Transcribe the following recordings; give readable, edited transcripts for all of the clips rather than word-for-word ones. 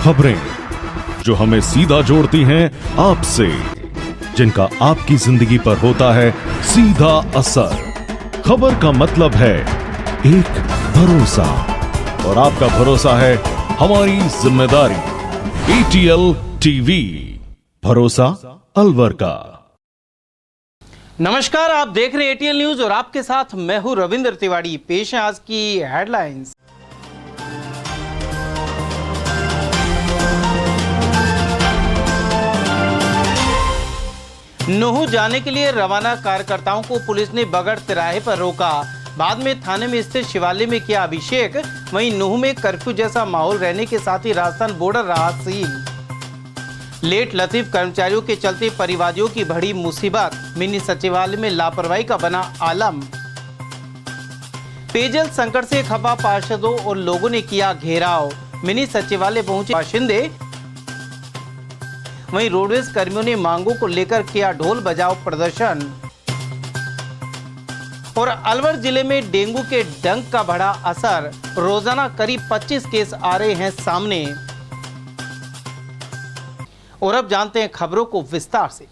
खबरें जो हमें सीधा जोड़ती हैं आपसे, जिनका आपकी जिंदगी पर होता है सीधा असर। खबर का मतलब है एक भरोसा, और आपका भरोसा है हमारी जिम्मेदारी। ATL टीवी, भरोसा अलवर का। नमस्कार, आप देख रहे हैं ATL न्यूज और आपके साथ मैं हूं रविंद्र तिवारी। पेश है आज की हेडलाइंस। नूह जाने के लिए रवाना कार्यकर्ताओं को पुलिस ने बगड़ तिराहे पर रोका। बाद में थाने में स्थित शिवालय में किया अभिषेक। वहीं नूह में कर्फ्यू जैसा माहौल रहने के साथ ही राजस्थान बॉर्डर रहा सील। लेट लतीफ कर्मचारियों के चलते परिवादियों की बड़ी मुसीबत। मिनी सचिवालय में लापरवाही का बना आलम। पेयजल संकट से खफा पार्षदों और लोगों ने किया घेराव। मिनी सचिवालय पहुंचे बाशिंदे। वहीं रोडवेज कर्मियों ने मांगों को लेकर किया ढोल बजाओ प्रदर्शन। और अलवर जिले में डेंगू के डंक का बड़ा असर। रोजाना करीब 25 केस आ रहे हैं सामने। और अब जानते हैं खबरों को विस्तार से।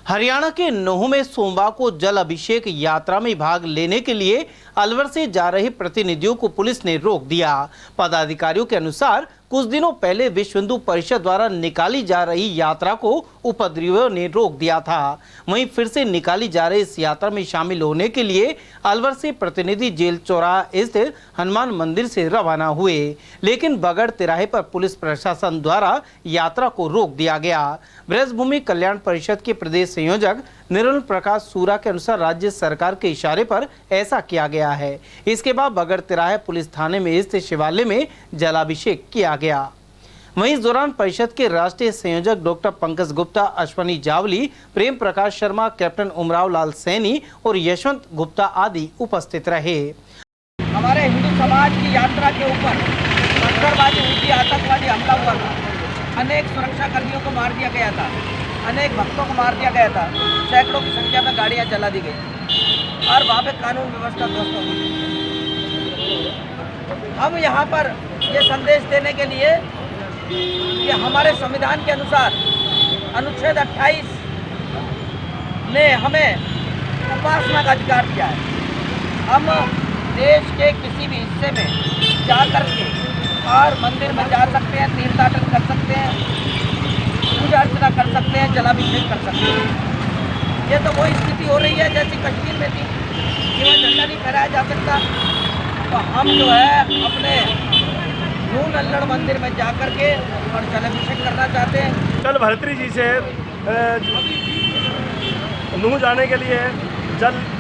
हरियाणा के नूह में सोमवार को जल अभिषेक यात्रा में भाग लेने के लिए अलवर से जा रहे प्रतिनिधियों को पुलिस ने रोक दिया। पदाधिकारियों के अनुसार कुछ दिनों पहले विश्व हिंदू परिषद द्वारा निकाली जा रही यात्रा को उपद्रवियों ने रोक दिया था। वहीं फिर से निकाली जा रही इस यात्रा में शामिल होने के लिए अलवर से प्रतिनिधि जेल चौराहा स्थित हनुमान मंदिर से रवाना हुए, लेकिन बगड़ तिराहे पर पुलिस प्रशासन द्वारा यात्रा को रोक दिया गया। ब्रजभूमि कल्याण परिषद के प्रदेश संयोजक निर्मल प्रकाश सूरा के अनुसार राज्य सरकार के इशारे पर ऐसा किया गया है। इसके बाद बगड़ तिराहे पुलिस थाने में स्थित शिवालय में जलाभिषेक किया गया। वहीं इस दौरान परिषद के राष्ट्रीय संयोजक डॉक्टर पंकज गुप्ता, अश्वनी जावली, प्रेम प्रकाश शर्मा, कैप्टन उमराव लाल सैनी और यशवंत गुप्ता आदि उपस्थित रहे। हमारे हिंदू समाज की यात्रा के ऊपर पत्थरबाजी हुई थी, आतंकवादी हमला हुआ था, अनेक सुरक्षा कर्मियों को मार दिया गया था, अनेक भक्तों को मार दिया गया था, सैकड़ों की संख्या में गाड़ियां जला दी गई और वहाँ पे कानून व्यवस्था ध्वस्त हो गई। हम यहाँ पर ये संदेश देने के लिए कि हमारे संविधान के अनुसार अनुच्छेद 28 ने हमें उपासना का अधिकार दिया है। हम देश के किसी भी हिस्से में जा करके और मंदिर में जा सकते हैं, तीर्थाटन कर सकते हैं, पूजा अर्चना कर सकते हैं, जलाभिषेक कर सकते हैं। ये तो वही स्थिति हो रही है जैसी कश्मीर में थी कि वह झंडा नहीं फहराया जा सकता। तो हम जो है अपने नूह नल्लड़ मंदिर में जा करके और जलाभिषेक करना चाहते हैं। कल भरतरी जी से नूह जाने के लिए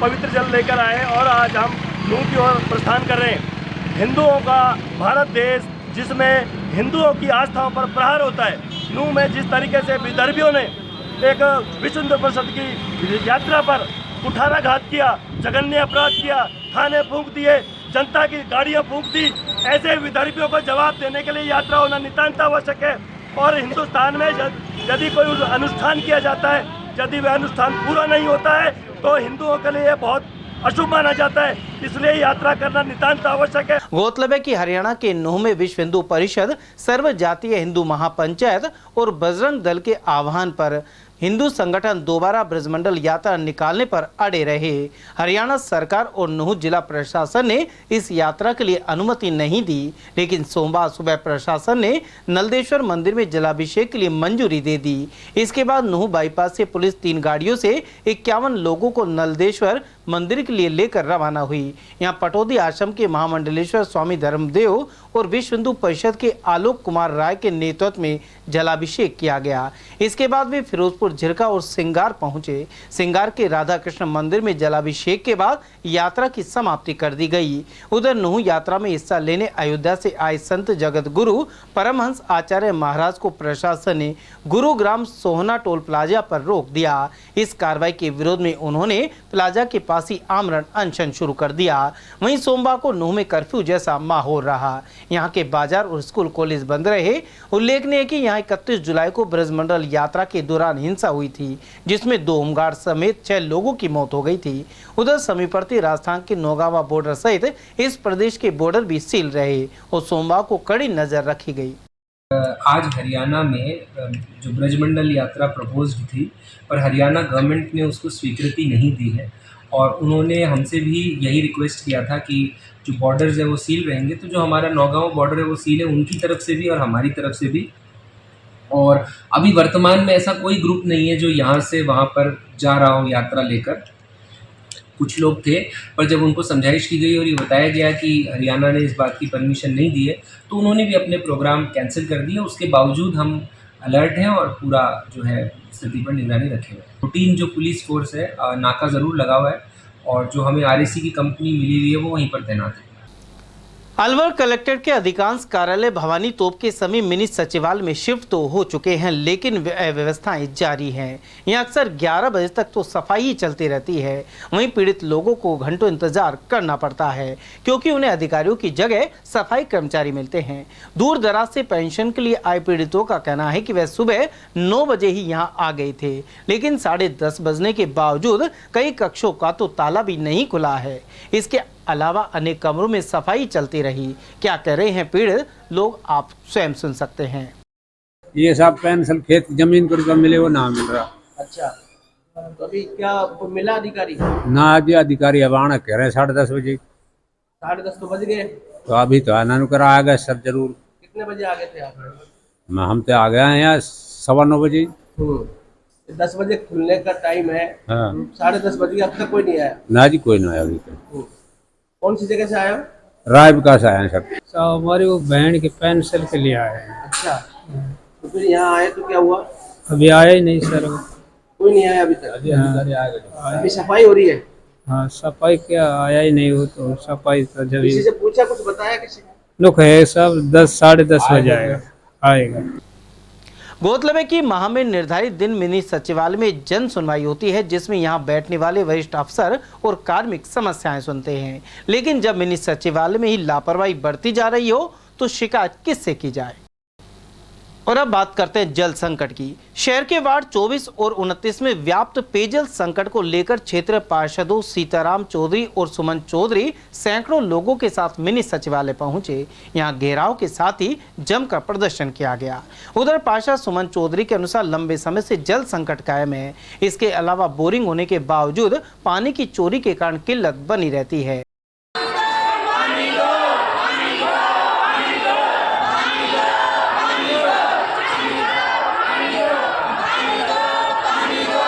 पवित्र जल लेकर आए और आज हम नूह की ओर प्रस्थान कर रहे हैं। हिंदुओं का भारत देश जिसमें हिंदुओं की आस्थाओं पर प्रहार होता है, नूह में जिस तरीके से विदर्भियों ने एक विश्व हिंदू परिषद की यात्रा पर कुठाराघात किया, जघन्य अपराध किया, थाने फूंक दिए, जनता की गाड़ियां फूंक दी, ऐसे विदर्भियों को जवाब देने के लिए यात्रा होना नितांत आवश्यक है। और हिंदुस्तान में यदि कोई अनुष्ठान किया जाता है, यदि वह अनुष्ठान पूरा नहीं होता है तो हिंदुओं के लिए बहुत अशुभ माना जाता है, इसलिए यात्रा करना नितांत आवश्यक है। गौरतलब है कि हरियाणा के नूह में विश्व हिंदू परिषद, सर्व जातीय हिंदू महापंचायत और बजरंग दल के आह्वान पर हिंदू संगठन दोबारा ब्रजमंडल यात्रा निकालने पर अड़े रहे। हरियाणा सरकार और नूह जिला प्रशासन ने इस यात्रा के लिए अनुमति नहीं दी, लेकिन सोमवार सुबह प्रशासन ने नलदेश्वर मंदिर में जलाभिषेक के लिए मंजूरी दे दी। इसके बाद नूह बाईपास से पुलिस 3 गाड़ियों से 51 लोगों को नलदेश्वर मंदिर के लिए लेकर रवाना हुई। यहाँ पटौदी आश्रम के महामंडलेश्वर स्वामी धर्मदेव और विश्व हिंदू परिषद के आलोक कुमार राय के नेतृत्व में जलाभिषेक किया गया। इसके बाद वे फिरोजपुर, झिरका और सिंगार पहुंचे। सिंगार के राधा कृष्ण मंदिर में जलाभिषेक के बाद यात्रा की समाप्ति कर दी गई। उधर नूह यात्रा में हिस्सा लेने अयोध्या से आए संत जगत गुरु परमहंस आचार्य महाराज को प्रशासन ने गुरुग्राम सोहना टोल प्लाजा पर रोक दिया। इस कार्रवाई के विरोध में उन्होंने प्लाजा के पास ही आमरण अनशन शुरू कर दिया। वहीं सोमवार को नूह में कर्फ्यू जैसा माहौल रहा। यहाँ के बाजार और स्कूल कॉलेज बंद रहे। उल्लेखनीय है कि यहाँ 31 जुलाई को ब्रजमंडल यात्रा के दौरान हिंसा हुई थी, जिसमें 2 होमगार्ड समेत 6 लोगों की मौत हो गई थी। उधर समीपवर्ती राजस्थान के नौगावा बॉर्डर सहित इस प्रदेश के बॉर्डर भी सील रहे और सोमवार को कड़ी नजर रखी गई। आज हरियाणा में जो ब्रजमंडल यात्रा प्रपोज्ड थी, पर हरियाणा गवर्नमेंट ने उसको स्वीकृति नहीं दी है और उन्होंने हमसे भी यही रिक्वेस्ट किया था कि जो बॉर्डर्स है वो सील रहेंगे। तो जो हमारा नौगांव बॉर्डर है वो सील है, उनकी तरफ से भी और हमारी तरफ से भी। और अभी वर्तमान में ऐसा कोई ग्रुप नहीं है जो यहाँ से वहाँ पर जा रहा हो यात्रा लेकर। कुछ लोग थे, पर जब उनको समझाइश की गई और ये बताया गया कि हरियाणा ने इस बात की परमिशन नहीं दी है, तो उन्होंने भी अपने प्रोग्राम कैंसिल कर दिए। उसके बावजूद हम अलर्ट हैं और पूरा जो है स्थिति पर निगरानी रखे हुए हैं। रूटीन जो पुलिस फोर्स है नाका ज़रूर लगा हुआ है और जो हमें RAC की कंपनी मिली हुई है वो वहीं पर तैनात है। अलवर कलेक्ट्रेट के अधिकांश कार्यालय भवानी तोप के समीप मिनी सचिवालय में शिफ्ट तो हो चुके हैं, लेकिन व्यवस्थाएं जारी हैं। यहाँ अक्सर 11 बजे तक तो सफाई ही चलती रहती है। वहीं पीड़ित लोगों को घंटों इंतजार करना पड़ता है, क्योंकि उन्हें अधिकारियों की जगह सफाई कर्मचारी मिलते हैं। दूर दराज से पेंशन के लिए आए पीड़ितों का कहना है कि वह सुबह 9 बजे ही यहाँ आ गए थे, लेकिन 10:30 बजने के बावजूद कई कक्षों का तो ताला भी नहीं खुला है। इसके अलावा अनेक कमरों में सफाई चलती रही। क्या कह रहे हैं पीड़ित लोग, आप स्वयं सुन सकते हैं। ये सब पेंशन खेत जमीन पर जो मिले वो ना मिल रहा। अच्छा, तो अभी क्या आपको मिला अधिकारी? ना अभी अधिकारी अब आना कह रहे हैं 10:30 बजे। 10:30 तो बज गए। तो अभी तो आना करा आ गए सब जरूर। कितने बजे आ गए थे आप? हम तो आ गए हैं यहाँ 9:15 बजे। 10 बजे खुलने का टाइम है। हाँ। 10:30 बज गए, अब तक कोई नहीं आया? ना जी कोई ना आया अभी तो। कौन सी जगह से आया? राय विकास आए हैं सब। हमारी वो बहन की पेंशन के लिए आए हैं। अच्छा, तो फिर यहाँ आए तो क्या हुआ? अभी आया ही नहीं सर। कोई नहीं आया अभी तक? अभी सफाई हो रही है? हाँ, सफाई क्या आया ही नहीं हो, तो सफाई तो जब किसी से पूछा, कुछ बताया किसी ने? लोग है सब 10-10:30 बजे आएगा। गौरतलब है कि माह में निर्धारित दिन मिनी सचिवालय में जन सुनवाई होती है, जिसमें यहां बैठने वाले वरिष्ठ अफसर और कार्मिक समस्याएं सुनते हैं। लेकिन जब मिनी सचिवालय में ही लापरवाही बढ़ती जा रही हो तो शिकायत किससे की जाए। और अब बात करते हैं जल संकट की। शहर के वार्ड 24 और 29 में व्याप्त पेयजल संकट को लेकर क्षेत्रीय पार्षदों सीताराम चौधरी और सुमन चौधरी सैकड़ों लोगों के साथ मिनी सचिवालय पहुंचे। यहां घेराव के साथ ही जमकर प्रदर्शन किया गया। उधर पार्षद सुमन चौधरी के अनुसार लंबे समय से जल संकट कायम है। इसके अलावा बोरिंग होने के बावजूद पानी की चोरी के कारण किल्लत बनी रहती है।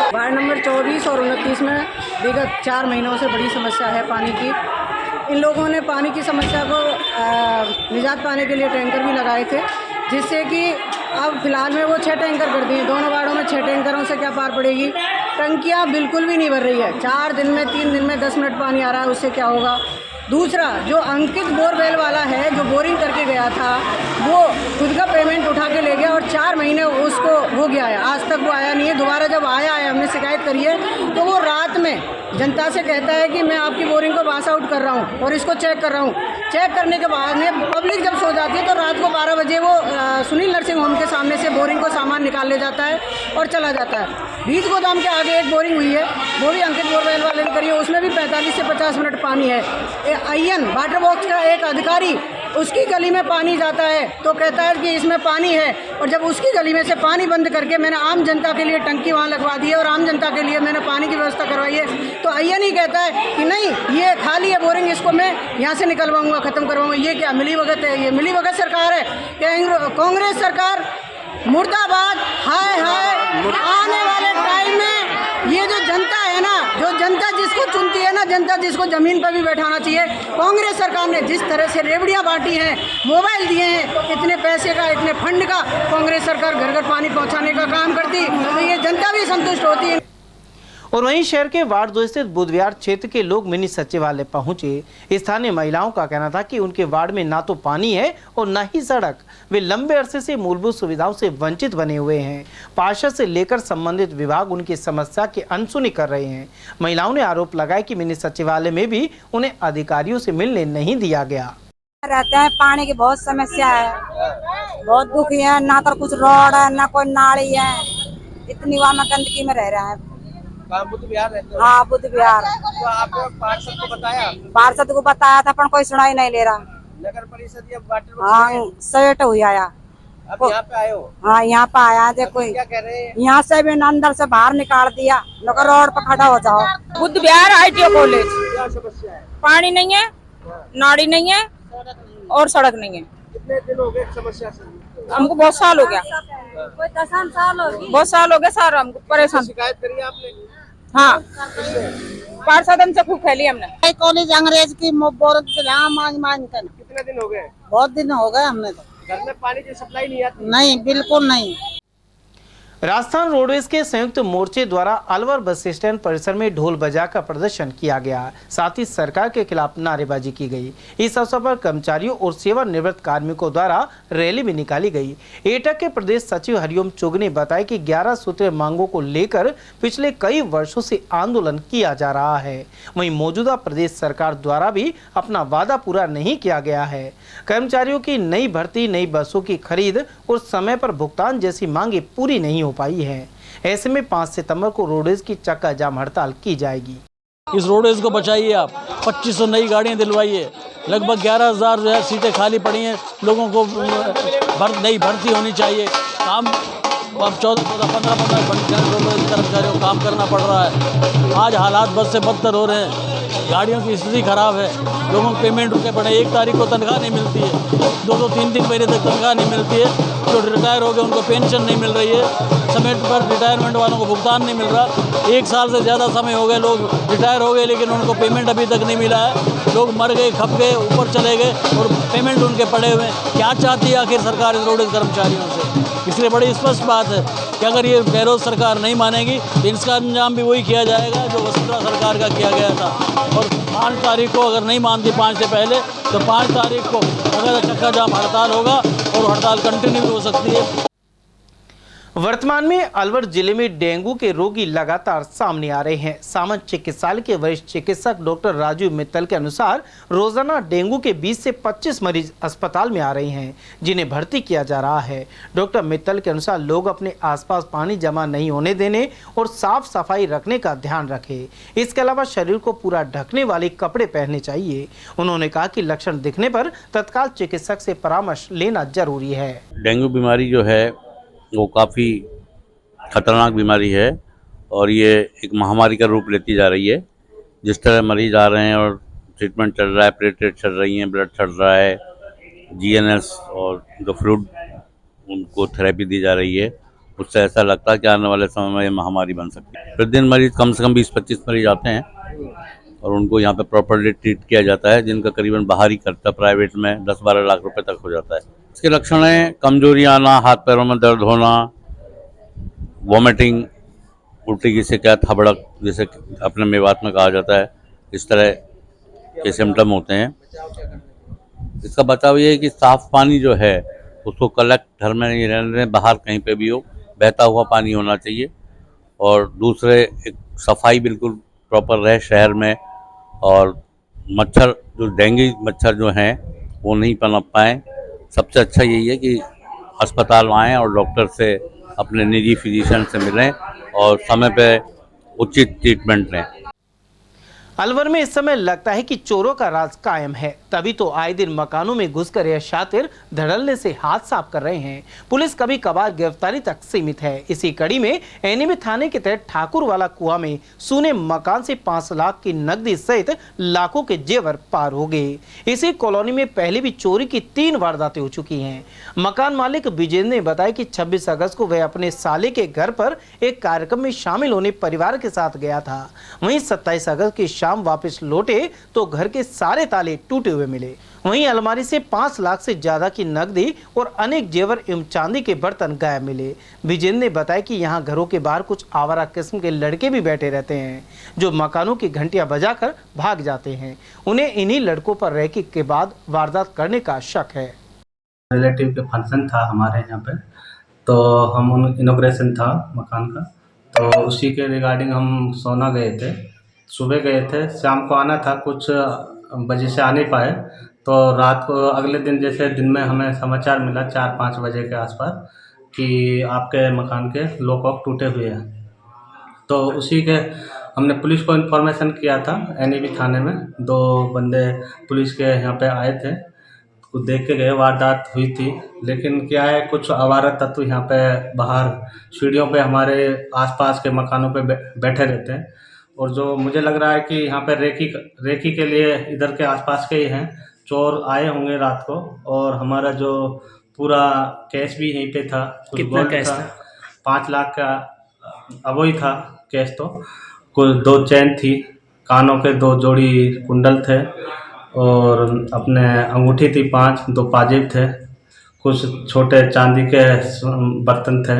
वार्ड नंबर 24 और 29 में विगत 4 महीनों से बड़ी समस्या है पानी की। इन लोगों ने पानी की समस्या को निजात पाने के लिए टैंकर भी लगाए थे, जिससे कि अब फिलहाल में वो 6 टैंकर कर दिए। दोनों वार्डों में 6 टैंकरों से क्या पार पड़ेगी। टंकियाँ बिल्कुल भी नहीं भर रही है। 4 दिन में 3 दिन में 10 मिनट पानी आ रहा है, उससे क्या होगा। दूसरा, जो अंकित बोरवेल वाला है जो बोरिंग करके गया था, वो खुद का पेमेंट उठा के ले गया और 4 महीने उसको हो गया है, आज तक वो आया नहीं है। दोबारा जब आया है, हमने शिकायत करी है, तो वो रात में जनता से कहता है कि मैं आपकी बोरिंग को पास आउट कर रहा हूँ और इसको चेक कर रहा हूँ। चेक करने के बाद में पब्लिक जब सो जाती है तो रात को 12 बजे वो सुनील नर्सिंग होम के सामने से बोरिंग को सामान निकाल ले जाता है और चला जाता है। बीज गोदाम के आगे एक बोरिंग हुई है, वो भी अंकित बोरवेल वाले ने करी है, उसमें भी 45 से 50 मिनट पानी है। आईएन वाटर बॉक्स का एक अधिकारी उसकी गली में पानी जाता है तो कहता है कि इसमें पानी है, और जब उसकी गली में से पानी बंद करके मैंने आम जनता के लिए टंकी वहाँ लगवा दी है और आम जनता के लिए मैंने पानी की व्यवस्था करवाई है, तो आईएन ही कहता है कि नहीं, ये खाली है बोरिंग, इसको मैं यहाँ से निकलवाऊंगा, खत्म करवाऊंगा। ये क्या मिलीभगत है? ये मिलीभगत सरकार है क्या? कांग्रेस सरकार मुर्दाबाद, हाय हाय। आने वाले टाइम में ये जो जनता है ना, जो जनता जिसको चुनती है ना, जनता जिसको जमीन पर भी बैठाना चाहिए। कांग्रेस सरकार ने जिस तरह से रेवड़ियां बांटी हैं, मोबाइल दिए हैं, इतने पैसे का, इतने फंड का कांग्रेस सरकार घर घर पानी पहुंचाने का काम करती तो ये जनता भी संतुष्ट होती है। और वहीं शहर के वार्ड 2 स्थित बुधविहार क्षेत्र के लोग मिनी सचिवालय पहुंचे। स्थानीय महिलाओं का कहना था कि उनके वार्ड में ना तो पानी है और न ही सड़क। वे लंबे अरसे से मूलभूत सुविधाओं से वंचित बने हुए हैं। पार्षद से लेकर संबंधित विभाग उनकी समस्या की अनसुनी कर रहे हैं। महिलाओं ने आरोप लगाया कि मिनी सचिवालय में भी उन्हें अधिकारियों से मिलने नहीं दिया गया। रहते हैं, पानी की बहुत समस्या है, बहुत दुखी है। ना तो कुछ रोड है, ना कोई नाली है, इतनी वहाँ गंदगी में रह रहे हैं। बुध विहार रहते हो? हाँ, बुध विहार। तो आपने पार्षद को बताया? पार्षद को बताया था पर कोई सुनाई नहीं ले रहा। नगर परिषद या वाटर हाँ, सेट हुई आया, अब यहाँ पे आए हो? हाँ यहाँ पे आया देखो, क्या कह रहे हैं? यहाँ से भी अंदर से बाहर निकाल दिया, लोग रोड पर खड़ा हो जाओ। बुद्ध विहार ITO कॉलेज, क्या समस्या है? पानी नहीं है, नाली नहीं है और सड़क नहीं है। कितने दिन हो गए समस्या से? हमको बहुत साल हो गया, कोई 10 साल हो गए, बहुत साल हो गए सर, हमको परेशान। शिकायत करी आपने? हाँ, पार्षद से खूब खेली हमने। कॉलेज अंग्रेज की बोर्ड से मांग कर। कितने दिन हो गए? बहुत दिन हो गए हमने तो। घर में पानी की सप्लाई नहीं आती? नहीं, बिल्कुल नहीं। राजस्थान रोडवेज के संयुक्त मोर्चे द्वारा अलवर बस स्टैंड परिसर में ढोल बजाकर प्रदर्शन किया गया, साथ ही सरकार के खिलाफ नारेबाजी की गई। इस अवसर पर कर्मचारियों और सेवानिवृत्त कार्मिकों द्वारा रैली भी निकाली गई। एटक के प्रदेश सचिव हरिओम चुग ने बताया कि 11 सूत्रीय मांगों को लेकर पिछले कई वर्षों से आंदोलन किया जा रहा है। वहीं मौजूदा प्रदेश सरकार द्वारा भी अपना वादा पूरा नहीं किया गया है। कर्मचारियों की नई भर्ती, नई बसों की खरीद और समय पर भुगतान जैसी मांगे पूरी नहीं हो पाई है। ऐसे में 5 सितंबर को रोडवेज की चक्का जाम हड़ताल की जाएगी। इस रोडवेज को बचाइए आप, 2500 नई गाड़ियां दिलवाइए, लगभग 11,000 जो है सीटें खाली पड़ी हैं, लोगों को नई भर्ती होनी चाहिए। काम अब 14-15 रोडवेज कर्मचारियों को काम करना पड़ रहा है। आज हालात बस से बदतर हो रहे हैं, गाड़ियों की स्थिति खराब है, लोगों को पेमेंट रुके पड़े, 1 तारीख को तनख्वाह नहीं मिलती है, 2-2, 3-3 महीने तक तनख्वाह नहीं मिलती है। जो रिटायर हो गए उनको पेंशन नहीं मिल रही है, समय पर रिटायरमेंट वालों को भुगतान नहीं मिल रहा। 1 साल से ज़्यादा समय हो गए, लोग रिटायर हो गए लेकिन उनको पेमेंट अभी तक नहीं मिला है। लोग मर गए, खप गए, ऊपर चले गए और पेमेंट उनके पड़े हुए हैं। क्या चाहती है आखिर सरकार इस रोडवेज कर्मचारियों से? इसलिए बड़ी स्पष्ट बात है कि अगर ये बेरोज सरकार नहीं मानेगी तो इसका अंजाम भी वही किया जाएगा जो वसुंधरा सरकार का किया गया था। और 5 तारीख को अगर नहीं मानती 5 से पहले तो 5 तारीख को अगर चक्का जाम हड़ताल होगा और हड़ताल कंटिन्यू भी हो सकती है। वर्तमान में अलवर जिले में डेंगू के रोगी लगातार सामने आ रहे हैं। सामान्य चिकित्सालय के वरिष्ठ चिकित्सक डॉक्टर राजू मित्तल के अनुसार रोजाना डेंगू के 20 से 25 मरीज अस्पताल में आ रहे हैं, जिन्हें भर्ती किया जा रहा है। डॉक्टर मित्तल के अनुसार लोग अपने आसपास पानी जमा नहीं होने देने और साफ सफाई रखने का ध्यान रखें। इसके अलावा शरीर को पूरा ढकने वाले कपड़े पहनने चाहिए। उन्होंने कहा कि लक्षण दिखने पर तत्काल चिकित्सक से परामर्श लेना जरूरी है। डेंगू बीमारी जो है वो काफ़ी खतरनाक बीमारी है और ये एक महामारी का रूप लेती जा रही है। जिस तरह मरीज आ रहे हैं और ट्रीटमेंट चल रहा है, प्लेटलेट चल रही हैं, ब्लड चल रहा है, GNS और जो फ्लूइड उनको थेरेपी दी जा रही है, उससे ऐसा लगता है कि आने वाले समय में ये महामारी बन सकती है। प्रतिदिन मरीज कम से कम 20-25 मरीज आते हैं और उनको यहाँ पे प्रॉपर्ली ट्रीट किया जाता है, जिनका करीबन बाहरी खर्चा प्राइवेट में 10-12 लाख रुपए तक हो जाता है। इसके लक्षण हैं कमजोरी आना, हाथ पैरों में दर्द होना, वॉमिटिंग, उल्टी की शिकायत, हबड़क जिसे अपने मेवात में कहा जाता है, इस तरह के सिम्टम होते हैं। इसका बचाव ये है कि साफ पानी जो है उसको कलेक्ट घर में नहीं रहने दें, बाहर कहीं पे भी हो, बहता हुआ पानी होना चाहिए। और दूसरे एक सफाई बिल्कुल प्रॉपर रहे शहर में, और मच्छर जो डेंगू मच्छर जो हैं वो नहीं पनप पाएँ। सबसे अच्छा यही है कि अस्पताल आएँ और डॉक्टर से, अपने निजी फिजिशियन से मिलें और समय पे उचित ट्रीटमेंट लें। अलवर में इस समय लगता है कि चोरों का राज कायम है, तभी तो आए दिन मकानों में घुसकर यह शातिर धड़ल्ले से हाथ साफ कर रहे हैं। पुलिस कभी कभार गिरफ्तारी तक सीमित है। इसी कड़ी में एनीमी थाने के तहत ठाकुरवाला कुआं में सूने मकान से 5 लाख की नकदी सहित लाखों के जेवर पार हो गए। इसी कॉलोनी में पहले भी चोरी की 3 वारदातें हो चुकी हैं। मकान मालिक विजेंद्र ने बताया कि 26 अगस्त को वह अपने साले के घर पर एक कार्यक्रम में शामिल होने परिवार के साथ गया था। वहीं 27 अगस्त की शाम वापस लौटे तो घर के सारे ताले टूटे हुए मिले। वहीं अलमारी से 5 लाख से ज्यादा की नकदी और अनेक जेवर एवं चांदी के बर्तन गायब मिले। विजेंद्र ने बताया कि यहां घरों के बाहर कुछ आवारा किस्म के लड़के भी बैठे रहते हैं, जो मकानों की घंटियां बजाकर भाग जाते हैं। उन्हें इन्हीं लड़कों पर रैकी के बाद वारदात करने का शक है। रिलेटिव के फंक्शन था हमारे यहाँ पे, तो हम उन इनॉग्रेशन था मकान का, तो उसी के रिगार्डिंग हम सोना गए थे। सुबह गए थे, शाम को आना था, कुछ बजे से आ नहीं पाए, तो रात को अगले दिन जैसे दिन में हमें समाचार मिला 4-5 बजे के आसपास कि आपके मकान के लॉक टूटे हुए हैं। तो उसी के हमने पुलिस को इन्फॉर्मेशन किया था। एनईबी थाने में 2 बंदे पुलिस के यहाँ पे आए थे, कुछ देख के गए, वारदात हुई थी। लेकिन क्या है, कुछ आवारा तत्व यहाँ पे बाहर सीढ़ियों पे हमारे आसपास के मकानों पे बैठे रहते हैं। और जो मुझे लग रहा है कि यहाँ पे रेकी के लिए इधर के आसपास के ही हैं, चोर आए होंगे रात को। और हमारा जो पूरा कैश भी यहीं पे था। कितना कैश था? 5 लाख का अब वही था कैश। तो कुल 2 चैन थी, कानों के 2 जोड़ी कुंडल थे, और अपने अंगूठी थी 5, 2 पाजेब थे, कुछ छोटे चांदी के बर्तन थे।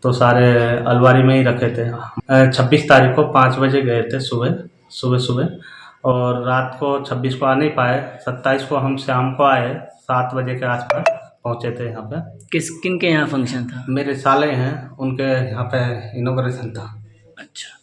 तो सारे अलमारी में ही रखे थे। 26 तारीख को 5 बजे गए थे सुबह, और रात को 26 को आ नहीं पाए। 27 को हम शाम को आए, 7 बजे के आसपास पहुँचे थे यहाँ पे। किन के यहाँ फंक्शन था? मेरे साले हैं, उनके यहाँ पे इनॉग्रेशन था। अच्छा।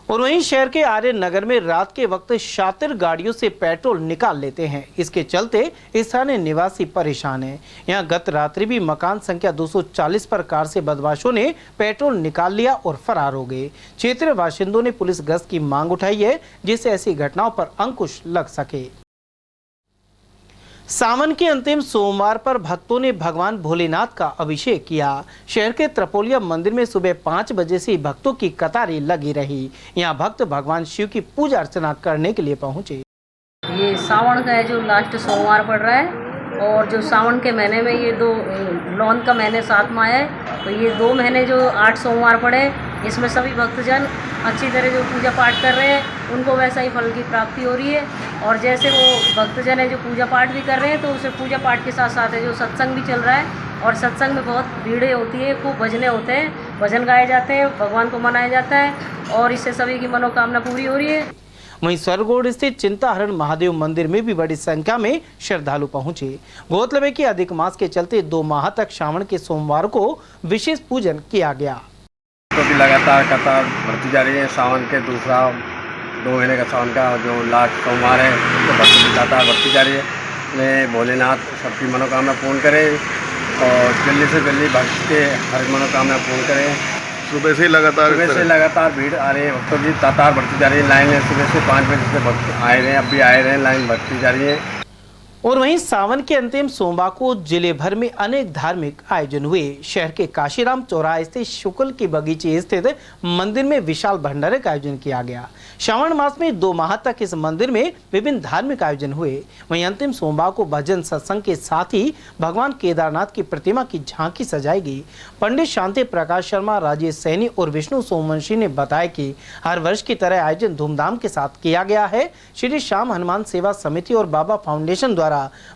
और वहीं शहर के आर्य नगर में रात के वक्त शातिर गाड़ियों से पेट्रोल निकाल लेते हैं। इसके चलते स्थानीय निवासी परेशान हैं। यहां गत रात्रि भी मकान संख्या 240 पर कार से बदमाशों ने पेट्रोल निकाल लिया और फरार हो गए। क्षेत्रीय बाशिंदों ने पुलिस गश्त की मांग उठाई है, जिससे ऐसी घटनाओं पर अंकुश लग सके। सावन के अंतिम सोमवार पर भक्तों ने भगवान भोलेनाथ का अभिषेक किया। शहर के त्रिपोलिया मंदिर में सुबह 5 बजे से भक्तों की कतारें लगी रही। यहां भक्त भगवान शिव की पूजा अर्चना करने के लिए पहुंचे। ये सावन का है जो लास्ट सोमवार पड़ रहा है, और जो सावन के महीने में ये 2 लौन का महीने 7 माह है, तो ये 2 महीने जो 8 सोमवार पड़े, इसमें सभी भक्तजन अच्छी तरह जो पूजा पाठ कर रहे हैं, उनको वैसा ही फल की प्राप्ति हो रही है। और जैसे वो भक्तजन है जो पूजा पाठ भी कर रहे हैं, तो उसे पूजा पाठ के साथ साथ है जो सत्संग भी चल रहा है, और सत्संग में बहुत भीड़ें होती है, खूब भजने होते हैं, भजन गाए जाते हैं, भगवान को मनाया जाता है, और इससे सभी की मनोकामना पूरी हो रही है। वहीं स्वर्गोड स्थित चिंताहरण महादेव मंदिर में भी बड़ी संख्या में श्रद्धालु पहुंचे। गौरतलब है कि अधिक मास के चलते 2 माह तक श्रावण के सोमवार को विशेष पूजन किया गया। तो भी लगातार कतार बढ़ती जा रही है। सावन के दूसरा 2 महीने का सावन का जो लास्ट सोमवार है, तो भक्ति लगातार बढ़ती जा रही है। मैं भोलेनाथ सबकी मनोकामना पूर्ण करें, और जल्दी से जल्दी भक्त के हर मनोकामना पूर्ण करें। सुबह से लगातार भीड़ आ रही है, भक्तों की तादाद बढ़ती जा रही है। लाइन है सुबह से 5 बजे से भक्त आए रहे हैं, अब भी आए रहे हैं, लाइन बढ़ती जा रही है। और वहीं सावन के अंतिम सोमवार को जिले भर में अनेक धार्मिक आयोजन हुए। शहर के काशीराम चौराहे स्थित शुक्ल के बगीचे स्थित मंदिर में विशाल भंडारे का आयोजन किया गया। श्रावण मास में 2 माह तक इस मंदिर में विभिन्न धार्मिक आयोजन हुए। वहीं अंतिम सोमवार को भजन सत्संग के साथ ही भगवान केदारनाथ की प्रतिमा की झांकी सजाई गई। पंडित शांति प्रकाश शर्मा, राजेश सैनी और विष्णु सोमवंशी ने बताया कि हर वर्ष की तरह आयोजन धूमधाम के साथ किया गया है। श्री श्याम हनुमान सेवा समिति और बाबा फाउंडेशन द्वारा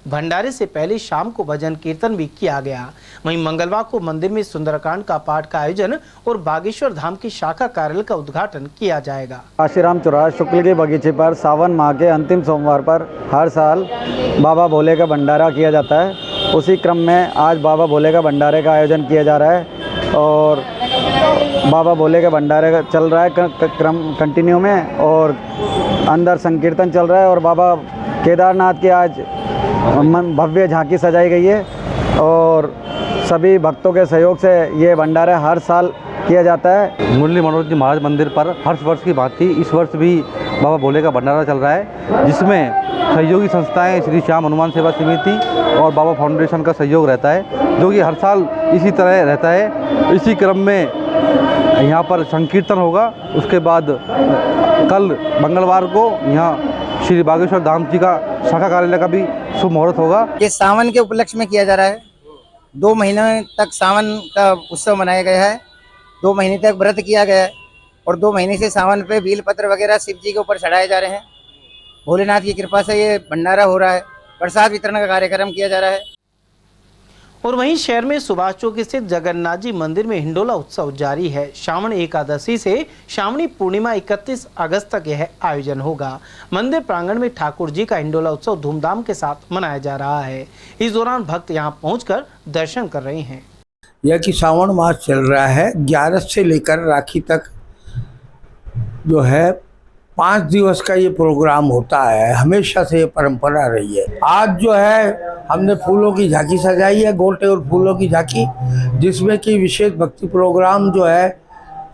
भंडारे से पहले शाम को भजन कीर्तन भी किया गया। वहीं मंगलवार को मंदिर में सुंदरकांड का पाठ का आयोजन और बागेश्वर धाम की शाखा कार्यालय का उद्घाटन किया जाएगा। काशीराम चौराहे शुक्ल के बगीचे पर सावन माह के अंतिम सोमवार पर हर साल बाबा भोले का भंडारा किया जाता है। उसी क्रम में आज बाबा भोले का भंडारे का आयोजन किया जा रहा है, और बाबा भोले का भंडारे का चल रहा है क्रम कंटिन्यू में, और अंदर संकीर्तन चल रहा है, और बाबा केदारनाथ की आज भव्य झांकी सजाई गई है। और सभी भक्तों के सहयोग से ये भंडारा हर साल किया जाता है। मुरली मनोहर जी महाराज मंदिर पर हर वर्ष की भांति इस वर्ष भी बाबा भोले का भंडारा चल रहा है, जिसमें सहयोगी संस्थाएं श्री श्याम हनुमान सेवा समिति और बाबा फाउंडेशन का सहयोग रहता है, जो कि हर साल इसी तरह रहता है। इसी क्रम में यहाँ पर संकीर्तन होगा। उसके बाद कल मंगलवार को यहाँ श्री बागेश्वर धाम जी का शाखा कार्यालय का भी शुभ मुहूर्त होगा। ये सावन के उपलक्ष्य में किया जा रहा है। 2 महीने तक सावन का उत्सव मनाया गया है। 2 महीने तक व्रत किया गया है, और 2 महीने से सावन पे बेल पत्र वगैरह शिव जी के ऊपर चढ़ाए जा रहे हैं। भोलेनाथ की कृपा से ये भंडारा हो रहा है। प्रसाद वितरण का कार्यक्रम किया जा रहा है। और वहीं शहर में सुभाष चौक स्थित जगन्नाथ जी मंदिर में हिंडोला उत्सव जारी है। श्रावण एकादशी से श्रावणी पूर्णिमा 31 अगस्त तक यह आयोजन होगा। मंदिर प्रांगण में ठाकुर जी का हिंडोला उत्सव धूमधाम के साथ मनाया जा रहा है। इस दौरान भक्त यहां पहुंचकर दर्शन कर रहे हैं। यह कि सावन मास चल रहा है, 11 से लेकर राखी तक जो है 5 दिवस का ये प्रोग्राम होता है। हमेशा से ये परंपरा रही है। आज जो है हमने फूलों की झांकी सजाई है, गोटे और फूलों की झांकी, जिसमें कि विशेष भक्ति प्रोग्राम जो है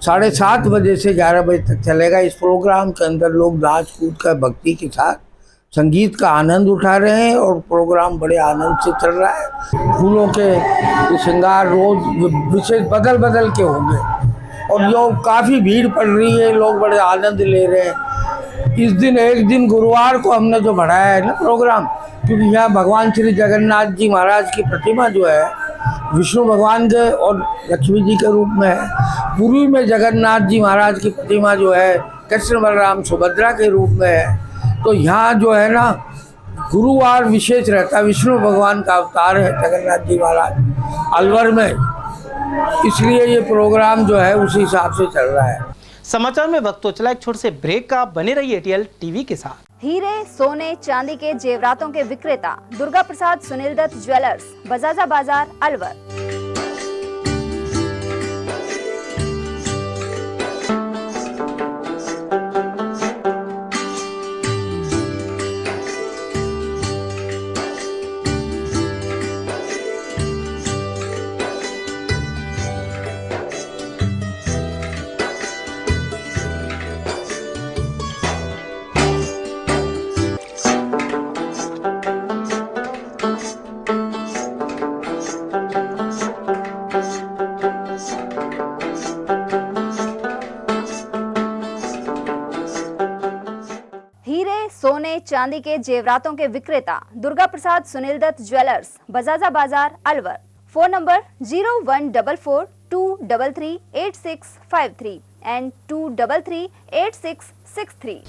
7:30 बजे से 11 बजे तक चलेगा। इस प्रोग्राम के अंदर लोग नाच कूद कर भक्ति के साथ संगीत का आनंद उठा रहे हैं और प्रोग्राम बड़े आनंद से चल रहा है। फूलों के श्रृंगार रोज विशेष बदल बदल के होंगे और जो काफ़ी भीड़ पड़ रही है, लोग बड़े आनंद ले रहे हैं। इस दिन एक दिन गुरुवार को हमने जो बढ़ाया है ना प्रोग्राम, क्योंकि यहाँ भगवान श्री जगन्नाथ जी महाराज की प्रतिमा जो है विष्णु भगवान के और लक्ष्मी जी के रूप में है। पूर्वी में जगन्नाथ जी महाराज की प्रतिमा जो है कृष्ण बलराम सुभद्रा के रूप में है। तो यहाँ जो है ना गुरुवार विशेष रहता है, विष्णु भगवान का अवतार है जगन्नाथ जी महाराज अलवर में, इसलिए ये प्रोग्राम जो है उसी हिसाब से चल रहा है। समाचार में वक्त तो चला एक छोटे से ब्रेक का, बने रहिए एटीएल टीवी के साथ। हीरे, सोने, चांदी के जेवरातों के विक्रेता दुर्गा प्रसाद सुनील दत्त ज्वेलर्स, बजाजा बाजार, अलवर। सोने चांदी के जेवरातों के विक्रेता दुर्गा प्रसाद सुनील दत्त ज्वेलर्स, बजाजा बाजार, अलवर। Phone number 0144233863 and 2338663।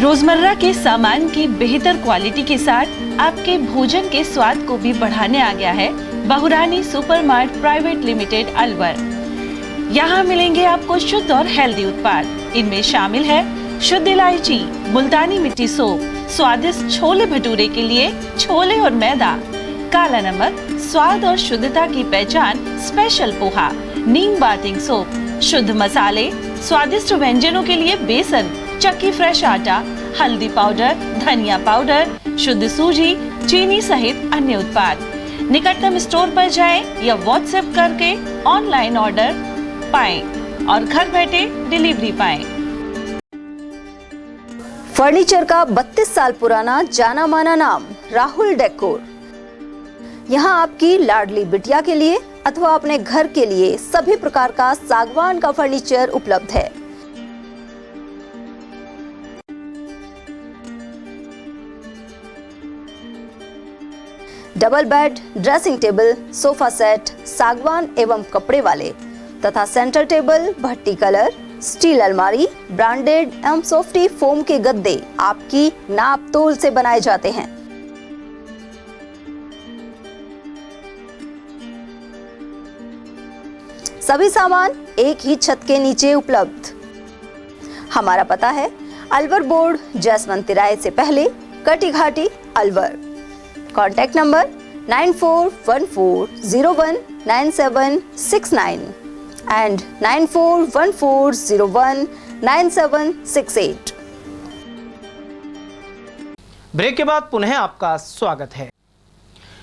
रोजमर्रा के सामान की बेहतर क्वालिटी के साथ आपके भोजन के स्वाद को भी बढ़ाने आ गया है बहुरानी सुपरमार्ट प्राइवेट लिमिटेड, अलवर। यहाँ मिलेंगे आपको शुद्ध और हेल्दी उत्पाद। इनमें शामिल है शुद्ध इलायची, मुल्तानी मिट्टी सोप, स्वादिष्ट छोले भटूरे के लिए छोले और मैदा, काला नमक, स्वाद और शुद्धता की पहचान स्पेशल पोहा, नीम बाथिंग सोप, शुद्ध मसाले, स्वादिष्ट व्यंजनों के लिए बेसन, चक्की फ्रेश आटा, हल्दी पाउडर, धनिया पाउडर, शुद्ध सूजी, चीनी सहित अन्य उत्पाद। निकटतम स्टोर पर जाएं या व्हाट्सएप करके ऑनलाइन ऑर्डर पाएं और घर बैठे डिलीवरी पाएं। फर्नीचर का 32 साल पुराना जाना माना नाम राहुल डेकोर। यहाँ आपकी लाडली बिटिया के लिए अथवा अपने घर के लिए सभी प्रकार का सागवान का फर्नीचर उपलब्ध है। Double bed, dressing table, sofa set सागवान एवं कपड़े वाले तथा सेंटर टेबल, भट्टी कलर, स्टील अलमारी, ब्रांडेड एवं सॉफ्टी फोम के गद्दे आपकी नाप तोल से बनाए जाते हैं। सभी सामान एक ही छत के नीचे उपलब्ध। हमारा पता है अलवर बोर्ड, जसवंत तिराहे से पहले, Kati Ghati, Alwar. Contact number 9414019769 and 9414019768। Break के बाद पुनः आपका स्वागत है।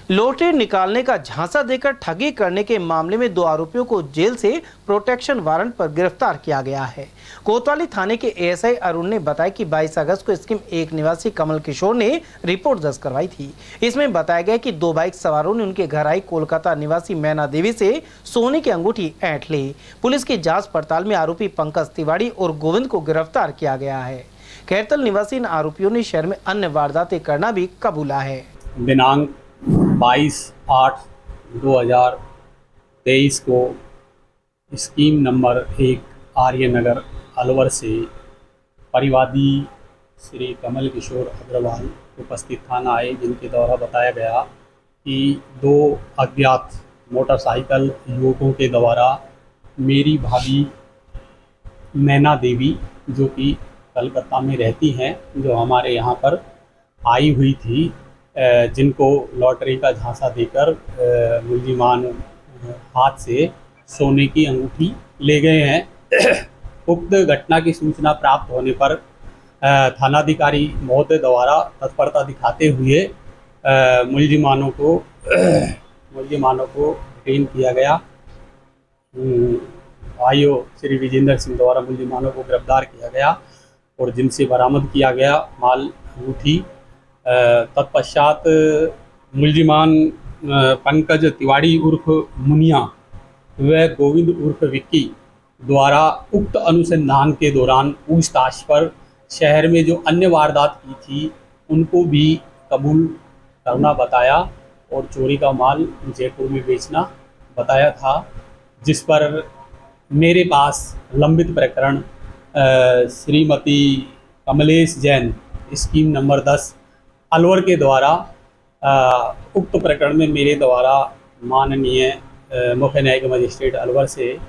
लॉटरी निकालने का झांसा देकर ठगी करने के मामले में 2 आरोपियों को जेल से प्रोटेक्शन वारंट पर गिरफ्तार किया गया है। कोतवाली थाने के एएसआई अरुण ने बताया कि 22 अगस्त को स्कीम 1 निवासी कमल किशोर ने रिपोर्ट दर्ज करवाई थी। इसमें बताया गया कि 2 बाइक सवारों ने उनके घर आई कोलकाता निवासी मैना देवी से सोने की अंगूठी ऐंठ ली। पुलिस की जाँच पड़ताल में आरोपी पंकज तिवारी और गोविंद को गिरफ्तार किया गया है। खैरतल निवासी इन आरोपियों ने शहर में अन्य वारदातें करना भी कबूला है। दिनांक 22/8/2023 को स्कीम नंबर 1 आर्यनगर अलवर से परिवादी श्री कमल किशोर अग्रवाल उपस्थित थाना आए, जिनके द्वारा बताया गया कि 2 अज्ञात मोटरसाइकिल युवकों के द्वारा मेरी भाभी मैना देवी, जो कि कलकत्ता में रहती हैं, जो हमारे यहाँ पर आई हुई थी, जिनको लॉटरी का झांसा देकर मुलजिमान हाथ से सोने की अंगूठी ले गए हैं। उक्त घटना की सूचना प्राप्त होने पर थानाधिकारी महोदय द्वारा तत्परता दिखाते हुए मुलजिमानों को डिटेन किया गया। आईओ श्री विजेंद्र सिंह द्वारा मुलजिमानों को गिरफ्तार किया गया और जिनसे बरामद किया गया माल अंगूठी तत्पश्चात मुलजिमान पंकज तिवारी उर्फ मुनिया व गोविंद उर्फ विक्की द्वारा उक्त अनुसंधान के दौरान पूछताछ पर शहर में जो अन्य वारदात की थी उनको भी कबूल करना बताया और चोरी का माल जयपुर में बेचना बताया था, जिस पर मेरे पास लंबित प्रकरण श्रीमती कमलेश जैन स्कीम नंबर 10 अलवर के द्वारा उक्त प्रकरण में मेरे द्वारा माननीय मुख्य न्यायिक मजिस्ट्रेट अलवर से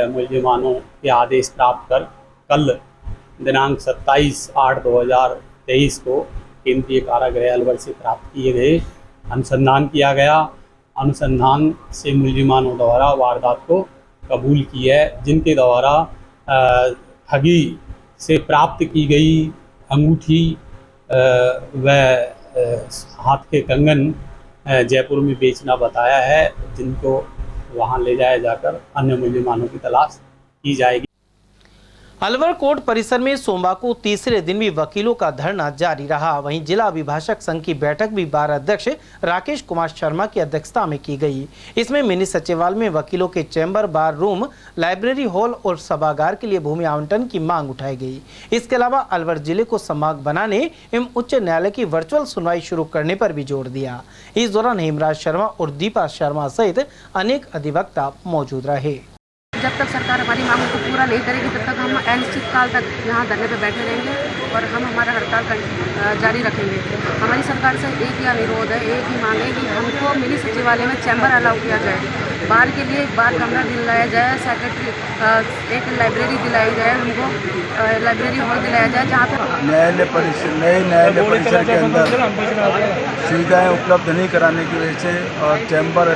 मुलजिमानों के आदेश प्राप्त कर कल दिनांक 27/8/2023 को केंद्रीय कारागृह अलवर से प्राप्त किए गए। अनुसंधान किया गया, अनुसंधान से मुलजिमानों द्वारा वारदात को कबूल की है, जिनके द्वारा ठगी से प्राप्त की गई अंगूठी व हाथ के कंगन जयपुर में बेचना बताया है, जिनको वहां ले जाया जाकर अन्य मुलजिमानों की तलाश की जाएगी। अलवर कोर्ट परिसर में सोमवार को तीसरे दिन भी वकीलों का धरना जारी रहा। वहीं जिला अभिभाषक संघ की बैठक भी बार अध्यक्ष राकेश कुमार शर्मा की अध्यक्षता में की गई। इसमें मिनी सचिवालय में वकीलों के चैम्बर, बार रूम, लाइब्रेरी हॉल और सभागार के लिए भूमि आवंटन की मांग उठाई गई। इसके अलावा अलवर जिले को संभाग बनाने एवं उच्च न्यायालय की वर्चुअल सुनवाई शुरू करने पर भी जोर दिया। इस दौरान हेमराज शर्मा और दीपा शर्मा सहित अनेक अधिवक्ता मौजूद रहे। जब तक सरकार हमारी मांगों को पूरा नहीं करेगी तब तक हम अनिश्चित काल तक यहाँ धरने पर बैठे रहेंगे और हम हमारा हड़ताल जारी रखेंगे। हमारी सरकार से एक ही अनुरोध है, एक ही मांग है कि हमको मिनी सचिवालय में चैम्बर अलाउ किया जाए, बार के लिए एक बार कमरा दिलाया जाए, सेक्रेटरी एक लाइब्रेरी दिलाई जाए, हमको लाइब्रेरी हॉल दिलाया जाए जहाँ पर न्यायालय परिसर के अंदर सुविधाएँ उपलब्ध नहीं कराने की वजह से और चैम्बर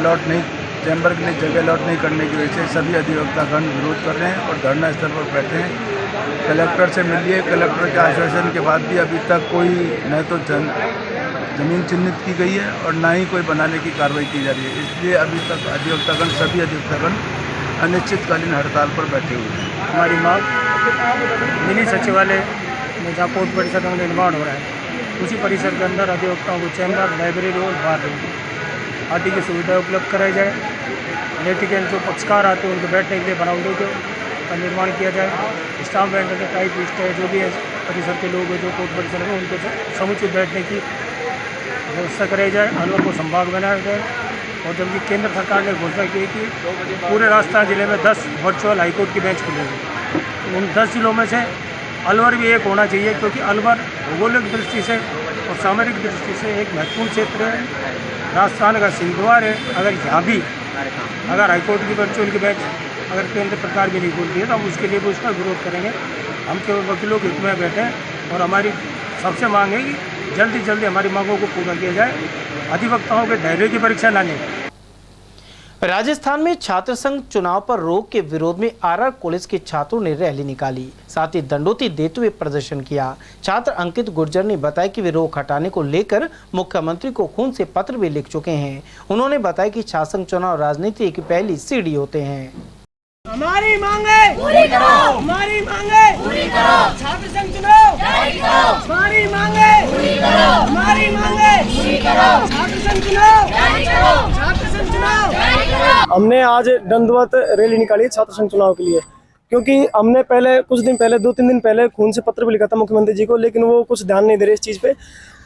के लिए जगह अलॉट नहीं करने की वजह से सभी अधिवक्तागण विरोध कर रहे हैं और धरना स्थल पर बैठे हैं। कलेक्टर से मिलिए, कलेक्टर के आश्वासन के बाद भी अभी तक कोई न तो जमीन चिन्हित की गई है और ना ही कोई बनाने की कार्रवाई की जा रही है। इसलिए अभी तक सभी अधिवक्तागण अनिश्चितकालीन हड़ताल पर बैठे हुए हैं। हमारी मांग मिनी सचिवालय में जहाँ कोर्ट परिसर का निर्माण हो रहा है उसी परिसर के अंदर अधिवक्ताओं को चैम्बर, लाइब्रेरी और बार आदि की सुविधा उपलब्ध कराई जाए। लिटिगेंट जो पक्षकार आते हैं उनको बैठने के लिए बरामदों का निर्माण किया जाए। स्टाफ बैंड के टाइपिस्ट है, जो भी है परिसर के लोग हैं जो कोर्ट परिसर में, उनको समुचित बैठने की व्यवस्था कराई जाए। अलवर को संभाग बनाया जाए। और जबकि केंद्र सरकार ने घोषणा की है कि पूरे राजस्थान जिले में 10 वर्चुअल हाईकोर्ट की बेंच खुलेगी, तो उन 10 जिलों में से अलवर भी एक होना चाहिए, क्योंकि अलवर भौगोलिक दृष्टि से और सामरिक दृष्टि से एक महत्वपूर्ण क्षेत्र है, राजस्थान का सिंहद्वार है। अगर यहाँ भी हाईकोर्ट की वर्चुअल की बेंच अगर केंद्र सरकार भी नहीं खोलती है तो हम उसके लिए भी उसका विरोध करेंगे। हम केवल वकीलों के हित में बैठे हैं और हमारी सबसे मांग है कि जल्दी जल्दी हमारी मांगों को पूरा किया जाए, अधिवक्ताओं के धैर्य की परीक्षा ना लें। राजस्थान में छात्र संघ चुनाव पर रोक के विरोध में आरआर कॉलेज के छात्रों ने रैली निकाली, साथ ही दंडोती देते हुए प्रदर्शन किया। छात्र अंकित गुर्जर ने बताया कि वे रोक हटाने को लेकर मुख्यमंत्री को खून से पत्र भी लिख चुके हैं। उन्होंने बताया कि छात्र संघ चुनाव राजनीति की पहली सीढ़ी होते हैं। हमारी मांगे पूरी करो, हमारी मांगे पूरी करो, छात्र संघ चुनाव जारी करो, हमारी मांगे पूरी करो, हमारी मांगे पूरी करो, छात्र संघ चुनाव जारी करो, छात्र संघ चुनाव जारी करो। हमने आज दंडवत रैली निकाली छात्र संघ चुनाव के लिए, क्योंकि हमने पहले कुछ दिन पहले 2-3 दिन पहले खून से पत्र भी लिखा था मुख्यमंत्री जी को, लेकिन वो कुछ ध्यान नहीं दे रहे इस चीज़ पे।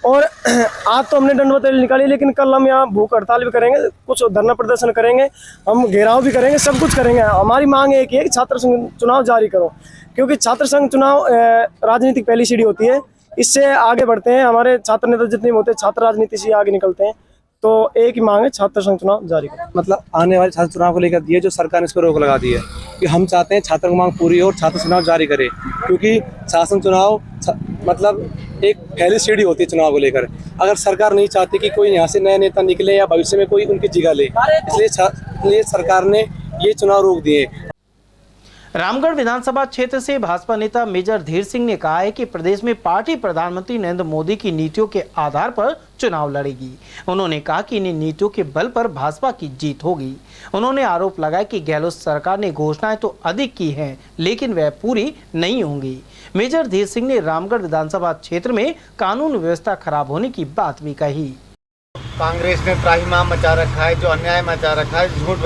और आज तो हमने दंडवत रैली निकाली, लेकिन कल हम यहाँ भूख हड़ताल भी करेंगे, कुछ धरना प्रदर्शन करेंगे, हम घेराव भी करेंगे, सब कुछ करेंगे। हमारी मांग एक ही है कि छात्र संघ चुनाव जारी करो, क्योंकि छात्र संघ चुनाव राजनीतिक पहली सीढ़ी होती है, इससे आगे बढ़ते हैं हमारे छात्र नेता जितने होते हैं, छात्र राजनीति से आगे निकलते हैं। तो एक ही मांग है, छात्र संघ चुनाव जारी करें। मतलब आने वाले छात्र चुनाव को लेकर ये जो सरकार ने इस पर रोक लगा दी है कि हम चाहते हैं छात्र की मांग पूरी हो और छात्र चुनाव जारी करे, क्योंकि शासन चुनाव मतलब एक पहली सीढ़ी होती है चुनाव को लेकर। अगर सरकार नहीं चाहती कि कोई यहाँ से नया नेता निकले या भविष्य में कोई उनकी जगह ले, इसलिए सरकार ने ये चुनाव रोक दिए। रामगढ़ विधानसभा क्षेत्र से भाजपा नेता मेजर धीर सिंह ने कहा है कि प्रदेश में पार्टी प्रधानमंत्री नरेंद्र मोदी की नीतियों के आधार पर चुनाव लड़ेगी। उन्होंने कहा कि इन नीतियों के बल पर भाजपा की जीत होगी। उन्होंने आरोप लगाया कि गहलोत सरकार ने घोषणाएं तो अधिक की हैं, लेकिन वह पूरी नहीं होंगी। मेजर धीर सिंह ने रामगढ़ विधानसभा क्षेत्र में कानून व्यवस्था खराब होने की बात भी कही। कांग्रेस ने त्राहिमाम मचा रखा है, जो अन्याय मचा रखा है, झूठ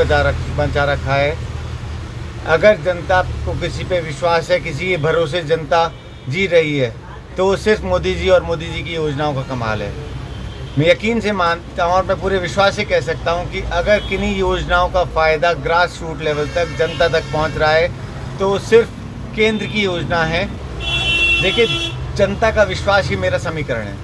मचा रखा है। अगर जनता को किसी पे विश्वास है, किसी के भरोसे जनता जी रही है, तो वो सिर्फ मोदी जी और मोदी जी की योजनाओं का कमाल है। मैं यकीन से मानता हूँ और मैं पूरे विश्वास से कह सकता हूँ कि अगर किन्हीं योजनाओं का फ़ायदा ग्रास रूट लेवल तक जनता तक पहुँच रहा है तो सिर्फ केंद्र की योजना है। देखिए, जनता का विश्वास ही मेरा समीकरण है।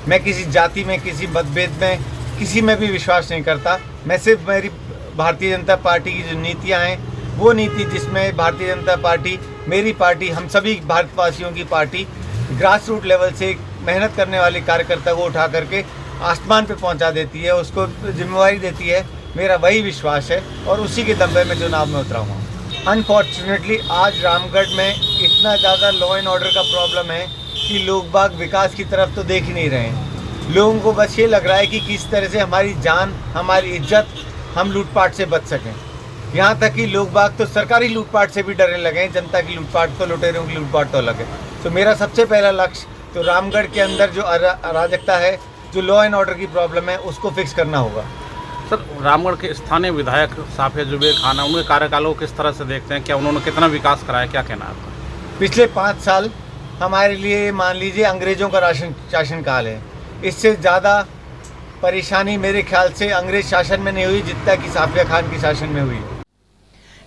मैं किसी जाति में, किसी मतभेद में, किसी में भी विश्वास नहीं करता। मैं सिर्फ मेरी भारतीय जनता पार्टी की जो नीतियाँ हैं, वो नीति जिसमें भारतीय जनता पार्टी, मेरी पार्टी, हम सभी भारतवासियों की पार्टी ग्रास रूट लेवल से मेहनत करने वाले कार्यकर्ता को उठा करके आसमान पे पहुंचा देती है, उसको जिम्मेवारी देती है, मेरा वही विश्वास है और उसी के दम पे मैं चुनाव में उतरा हूँ। अनफॉर्चुनेटली आज रामगढ़ में इतना ज़्यादा लॉ एंड ऑर्डर का प्रॉब्लम है कि लोग बाग विकास की तरफ तो देख ही नहीं रहे हैं। लोगों को बस ये लग रहा है कि किस तरह से हमारी जान, हमारी इज्जत, हम लूटपाट से बच सकें। यहाँ तक कि लोग बाग तो सरकारी लूटपाट से भी डरने लगे हैं। जनता की लूटपाट तो, लुटेरों की लूटपाट तो अलग है। तो मेरा सबसे पहला लक्ष्य तो रामगढ़ के अंदर जो अराजकता है, जो लॉ एंड ऑर्डर की प्रॉब्लम है, उसको फिक्स करना होगा। सर, रामगढ़ के स्थानीय विधायक साफिया जुबैर खान, उनके कार्यकाल को किस तरह से देखते हैं? क्या उन्होंने कितना विकास कराया, क्या कहना है आपका? पिछले 5 साल हमारे लिए मान लीजिए अंग्रेज़ों का शासनकाल है। इससे ज़्यादा परेशानी मेरे ख्याल से अंग्रेज शासन में नहीं हुई जितना कि साफिया खान के शासन में हुई।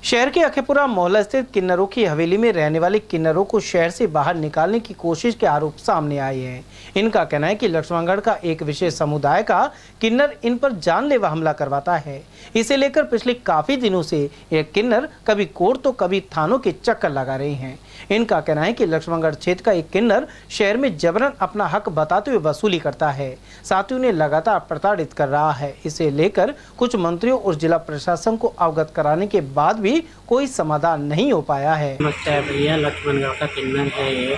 शहर के अखेपुरा मोहल्ला स्थित किन्नरों की हवेली में रहने वाले किन्नरों को शहर से बाहर निकालने की कोशिश के आरोप सामने आए हैं। इनका कहना है कि लक्ष्मणगढ़ का एक विशेष समुदाय का किन्नर इन पर जानलेवा हमला करवाता है। इसे लेकर पिछले काफी दिनों से ये किन्नर कभी कोर्ट तो कभी थानों के चक्कर लगा रहे हैं। इनका कहना है कि लक्ष्मणगढ़ क्षेत्र का एक किन्नर शहर में जबरन अपना हक बताते हुए वसूली करता है, साथ ही उन्हें लगातार प्रताड़ित कर रहा है। इसे लेकर कुछ मंत्रियों और जिला प्रशासन को अवगत कराने के बाद भी कोई समाधान नहीं हो पाया है। भैया, लक्ष्मणगढ़ का किन्नर है ये,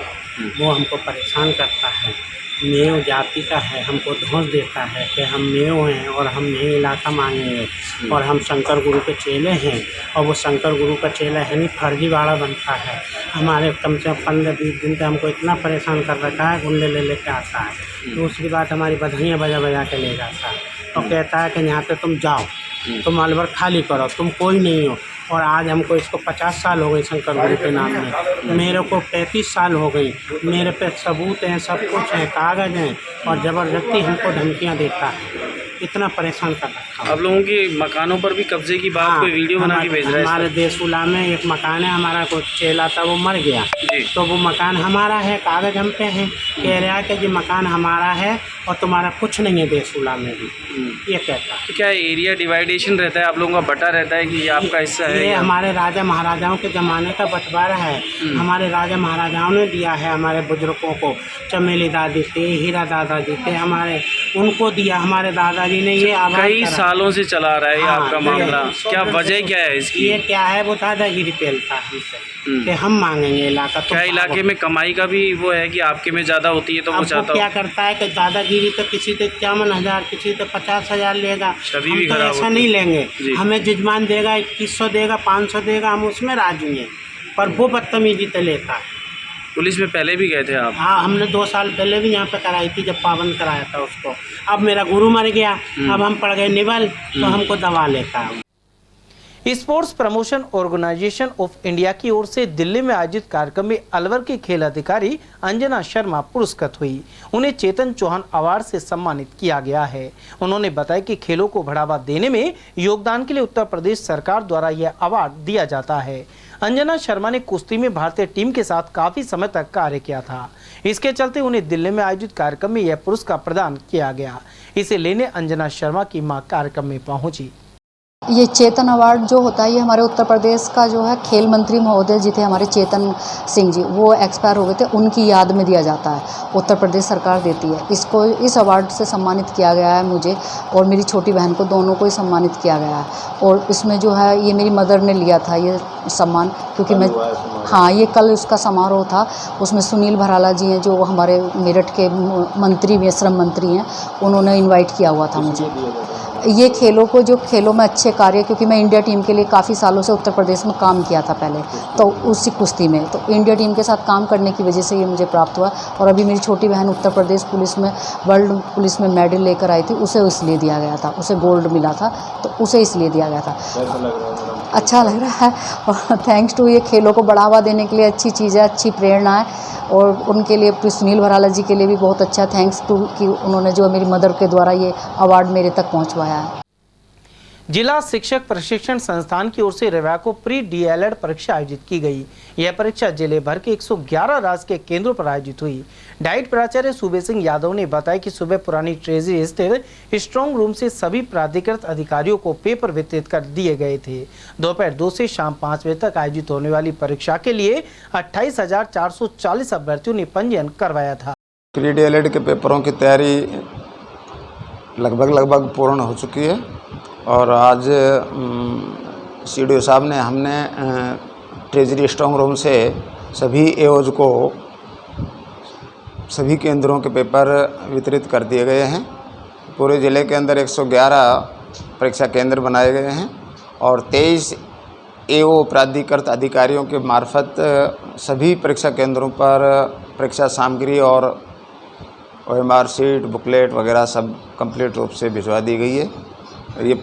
वो हमको परेशान करता है। मेव जाति का है, हमको धौंस देता है कि हम मेव हैं और हम नए इलाका मांगेंगे और हम शंकर गुरु के चेले हैं, और वो शंकर गुरु का चेला है नहीं, फर्जीवाड़ा बनता है। हमारे कम से कम 15-20 दिन से हमको इतना परेशान कर रखा है, गुंडे ले लेके आता है। तो उसके बाद हमारी बधाइयाँ बजा बजा के ले जाता है और कहता है कि यहाँ पे तुम जाओ, तुम अलवर खाली करो, तुम कोई नहीं हो। और आज हमको इसको 50 साल हो गए शंकर गुरु के नाम में, मेरे को 35 साल हो गई। मेरे पे सबूत हैं, सब कुछ है, कागज़ हैं, और ज़बरदस्ती हमको धमकियाँ देता है। इतना परेशान कर रखा है। आप लोगों के मकानों पर भी कब्जे की बात कोई वीडियो बना के भेज रहा है? हमारे देसुला में एक मकान है, हमारा कोई चेला था, वो मर गया, तो वो मकान हमारा है, कागज़ हम पे हैं। कह रहा है कि ये मकान हमारा है और तुम्हारा कुछ नहीं है देसुला में भी, ये कहता है। तो क्या एरिया डिवाइडेशन रहता है, आप लोगों का बटा रहता है कि ये आपका हिस्सा है? ये हमारे राजा महाराजाओं के ज़माने का बंटवारा है। हमारे राजा महाराजाओं ने दिया है हमारे बुजुर्गों को। चमेली दादी थे, हीरा दादाजी थे हमारे, उनको दिया हमारे दादाजी ने। ये कई सालों से चला रहा है आपका मामला, क्या वजह क्या है इसकी? ये क्या है, वो दादागिरी पेलता है हमसे कि हम मांगेंगे इलाका। क्या इलाके में कमाई का भी वो है कि आपके में ज़्यादा होती है तो वो चाहता क्या करता है कि दादागिरी तो किसी से 51,000, किसी से 50,000 लेगा। हम तो ऐसा नहीं लेंगे, हमें जजमान देगा 2100 देगा, 500 देगा, हम उसमें राजी हैं, पर वो बदतमीजी तो लेता है। पुलिस में पहले भी गए थे आप? हाँ, हमने 2 साल पहले भी यहाँ पे कराई थी, जब पाबंद कराया था उसको। अब मेरा गुरु मर गया, अब हम पड़ गए निवल, तो हमको दबा लेता है। Sports promotion organisation of India की ओर से दिल्ली में आयोजित कार्यक्रम में अलवर की खेल अधिकारी अंजना शर्मा पुरस्कृत हुई। उन्हें चेतन चौहान अवार्ड से सम्मानित किया गया है। उन्होंने बताया कि खेलों को बढ़ावा देने में योगदान के लिए उत्तर प्रदेश सरकार द्वारा यह अवार्ड दिया जाता है। अंजना शर्मा ने कुश्ती में भारतीय टीम के साथ काफी समय तक कार्य किया था। इसके चलते उन्हें दिल्ली में आयोजित कार्यक्रम में यह पुरस्कार प्रदान किया गया। इसे लेने अंजना शर्मा की मां कार्यक्रम में पहुंची। ये चेतन अवार्ड जो होता है ये हमारे उत्तर प्रदेश का जो है खेल मंत्री महोदय जी थे हमारे चेतन सिंह जी, वो एक्सपायर हो गए थे, उनकी याद में दिया जाता है, उत्तर प्रदेश सरकार देती है इसको। इस अवार्ड से सम्मानित किया गया है मुझे और मेरी छोटी बहन को, दोनों को ही सम्मानित किया गया है। और इसमें जो है ये मेरी मदर ने लिया था ये सम्मान, क्योंकि मैं हाँ ये कल उसका समारोह था, उसमें सुनील भराला जी हैं जो हमारे मेरठ के मंत्री भी, श्रम मंत्री हैं, उन्होंने इन्वाइट किया हुआ था मुझे। ये खेलों को, जो खेलों में अच्छे कार्य, क्योंकि मैं इंडिया टीम के लिए काफ़ी सालों से उत्तर प्रदेश में काम किया था पहले, तो उसी कुश्ती में, तो इंडिया टीम के साथ काम करने की वजह से ये मुझे प्राप्त हुआ। और अभी मेरी छोटी बहन उत्तर प्रदेश पुलिस में, वर्ल्ड पुलिस में मेडल लेकर आई थी, उसे इसलिए दिया गया था, उसे गोल्ड मिला था, तो उसे इसलिए दिया गया था। अच्छा लग रहा है और थैंक्स टू ये खेलों को बढ़ावा देने के लिए अच्छी चीज़ है, अच्छी प्रेरणा है। और उनके लिए सुनील भराला जी के लिए भी बहुत अच्छा थैंक्स टू कि उन्होंने जो मेरी मदर के द्वारा ये अवार्ड मेरे तक पहुंचवाया है। जिला शिक्षक प्रशिक्षण संस्थान की ओर से रविवार को प्री डीएलएड परीक्षा आयोजित की गई। यह परीक्षा जिले भर के 111 राजकीय केंद्रों पर आयोजित हुई। डाइट प्राचार्य सूबे सिंह यादव ने बताया कि सुबह पुरानी ट्रेजरी स्थित स्ट्रांग रूम से सभी प्राधिकृत अधिकारियों को पेपर वितरित कर दिए गए थे। दोपहर 2 से शाम 5 बजे तक आयोजित होने वाली परीक्षा के लिए 28,440 अभ्यर्थियों ने पंजीयन करवाया था। प्री डीएलएड के पेपरों की तैयारी लगभग पूर्ण हो चुकी है और आज सीडीओ साहब ने हमने ट्रेजरी स्ट्रांग रूम से सभी एओज को सभी केंद्रों के पेपर वितरित कर दिए गए हैं। पूरे ज़िले के अंदर 111 परीक्षा केंद्र बनाए गए हैं और 23 एओ प्राधिकृत अधिकारियों के मार्फत सभी परीक्षा केंद्रों पर परीक्षा सामग्री और OMR शीट, बुकलेट वगैरह सब कंप्लीट रूप से भिजवा दी गई है। ये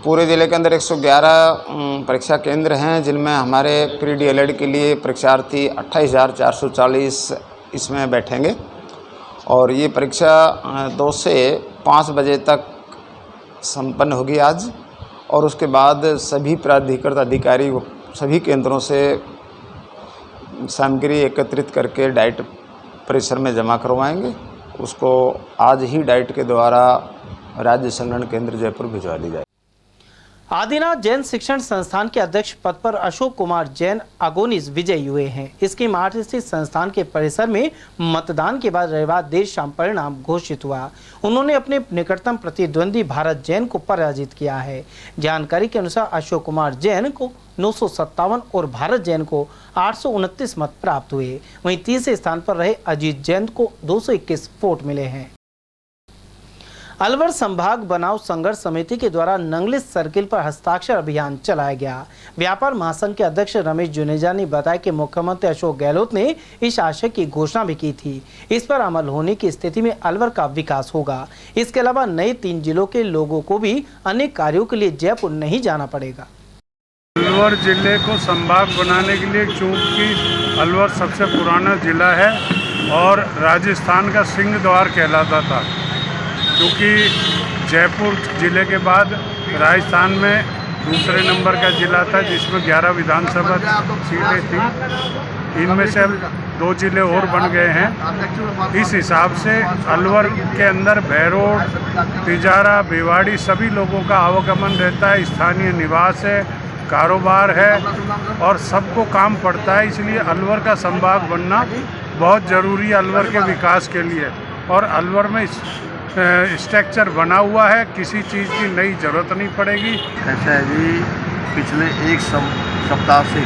पूरे ज़िले के अंदर 111 परीक्षा केंद्र हैं, जिनमें हमारे प्री डीएलएड के लिए परीक्षार्थी 28,440 इसमें बैठेंगे और ये परीक्षा 2 से 5 बजे तक संपन्न होगी आज। और उसके बाद सभी प्राधिकृत अधिकारी सभी केंद्रों से सामग्री एकत्रित करके डाइट परिसर में जमा करवाएंगे। उसको आज ही डाइट के द्वारा राज्य संगठन केंद्र जयपुर भिजवा दी जाए। आदिनाथ जैन शिक्षण संस्थान के अध्यक्ष पद पर अशोक कुमार जैन अगोनिस विजयी हुए हैं। इसके मार्च स्थित संस्थान के परिसर में मतदान के बाद रविवार देर शाम परिणाम घोषित हुआ। उन्होंने अपने निकटतम प्रतिद्वंदी भारत जैन को पराजित किया है। जानकारी के अनुसार अशोक कुमार जैन को 957 और भारत जैन को 829 मत प्राप्त हुए। वहीं तीसरे स्थान पर रहे अजीत जैन को 221 वोट मिले हैं। अलवर संभाग बनाव संघर्ष समिति के द्वारा नंगलिस सर्किल पर हस्ताक्षर अभियान चलाया गया। व्यापार महासंघ के अध्यक्ष रमेश जुनेजा ने बताया कि मुख्यमंत्री अशोक गहलोत ने इस आशय की घोषणा भी की थी। इस पर अमल होने की स्थिति में अलवर का विकास होगा। इसके अलावा नए 3 जिलों के लोगों को भी अनेक कार्यों के लिए जयपुर नहीं जाना पड़ेगा। अलवर जिले को संभाग बनाने के लिए, चूंकि अलवर सबसे पुराना जिला है और राजस्थान का सिंह द्वार कहलाता था, क्योंकि जयपुर जिले के बाद राजस्थान में दूसरे नंबर का जिला था जिसमें 11 विधानसभा सीटें थी। इनमें से 2 जिले और बन गए हैं। इस हिसाब से अलवर के अंदर भैरोड, तिजारा, भिवाड़ी सभी लोगों का आवागमन रहता है, स्थानीय निवास है, कारोबार है और सबको काम पड़ता है। इसलिए अलवर का संभाग बनना बहुत ज़रूरी है अलवर के विकास के लिए। और अलवर में स्ट्रक्चर बना हुआ है, किसी चीज़ की नई ज़रूरत नहीं पड़ेगी। ऐसा है जी, पिछले एक सप्ताह से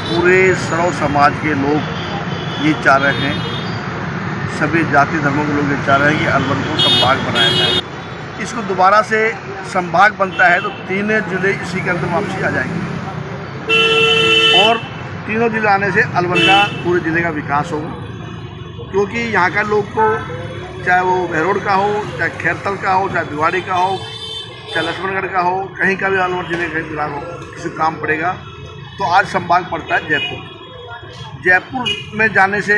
पूरे सर्व समाज के लोग ये चाह रहे हैं, सभी जाति धर्मों के लोग ये चाह रहे हैं कि अलवर को संभाग बनाया जाए। इसको दोबारा से संभाग बनता है तो 3 जिले इसी के अंदर वापसी आ जाएंगे और तीनों जिले आने से अलवर का पूरे जिले का विकास होगा। क्योंकि यहाँ का लोग को, चाहे वो भैरोड का हो, चाहे खैरतल का हो, चाहे भिवाड़ी का हो, चाहे लक्ष्मणगढ़ का हो, कहीं का भी अलवर जिले का जिला हो, किसी काम पड़ेगा तो आज संभाग पड़ता है जयपुर। जयपुर में जाने से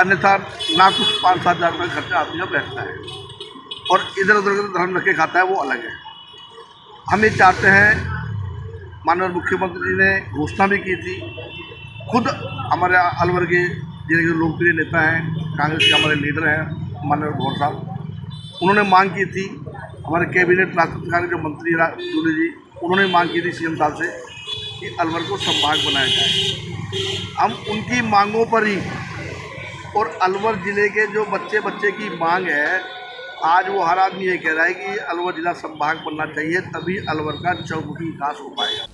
अन्यथा ना कुछ 5-7 हज़ार रुपये खर्चा आदमी का बैठता है और इधर उधर के धर्म रखे खाता है, वो अलग है। हम ये चाहते हैं, माननीय मुख्यमंत्री जी ने घोषणा भी की थी, खुद हमारे अलवर के जिले के लोकप्रिय नेता हैं, कांग्रेस के हमारे लीडर हैं माननीय गौर साहब, उन्होंने मांग की थी, हमारे कैबिनेट राष्ट्रपति के जो मंत्री जूली जी, उन्होंने मांग की थी सीएम साहब से कि अलवर को संभाग बनाया जाए। हम उनकी मांगों पर ही, और अलवर ज़िले के जो बच्चे की मांग है, आज वो हर आदमी ये कह रहा है कि अलवर जिला संभाग बनना चाहिए, तभी अलवर का चौमुखी विकास हो पाएगा।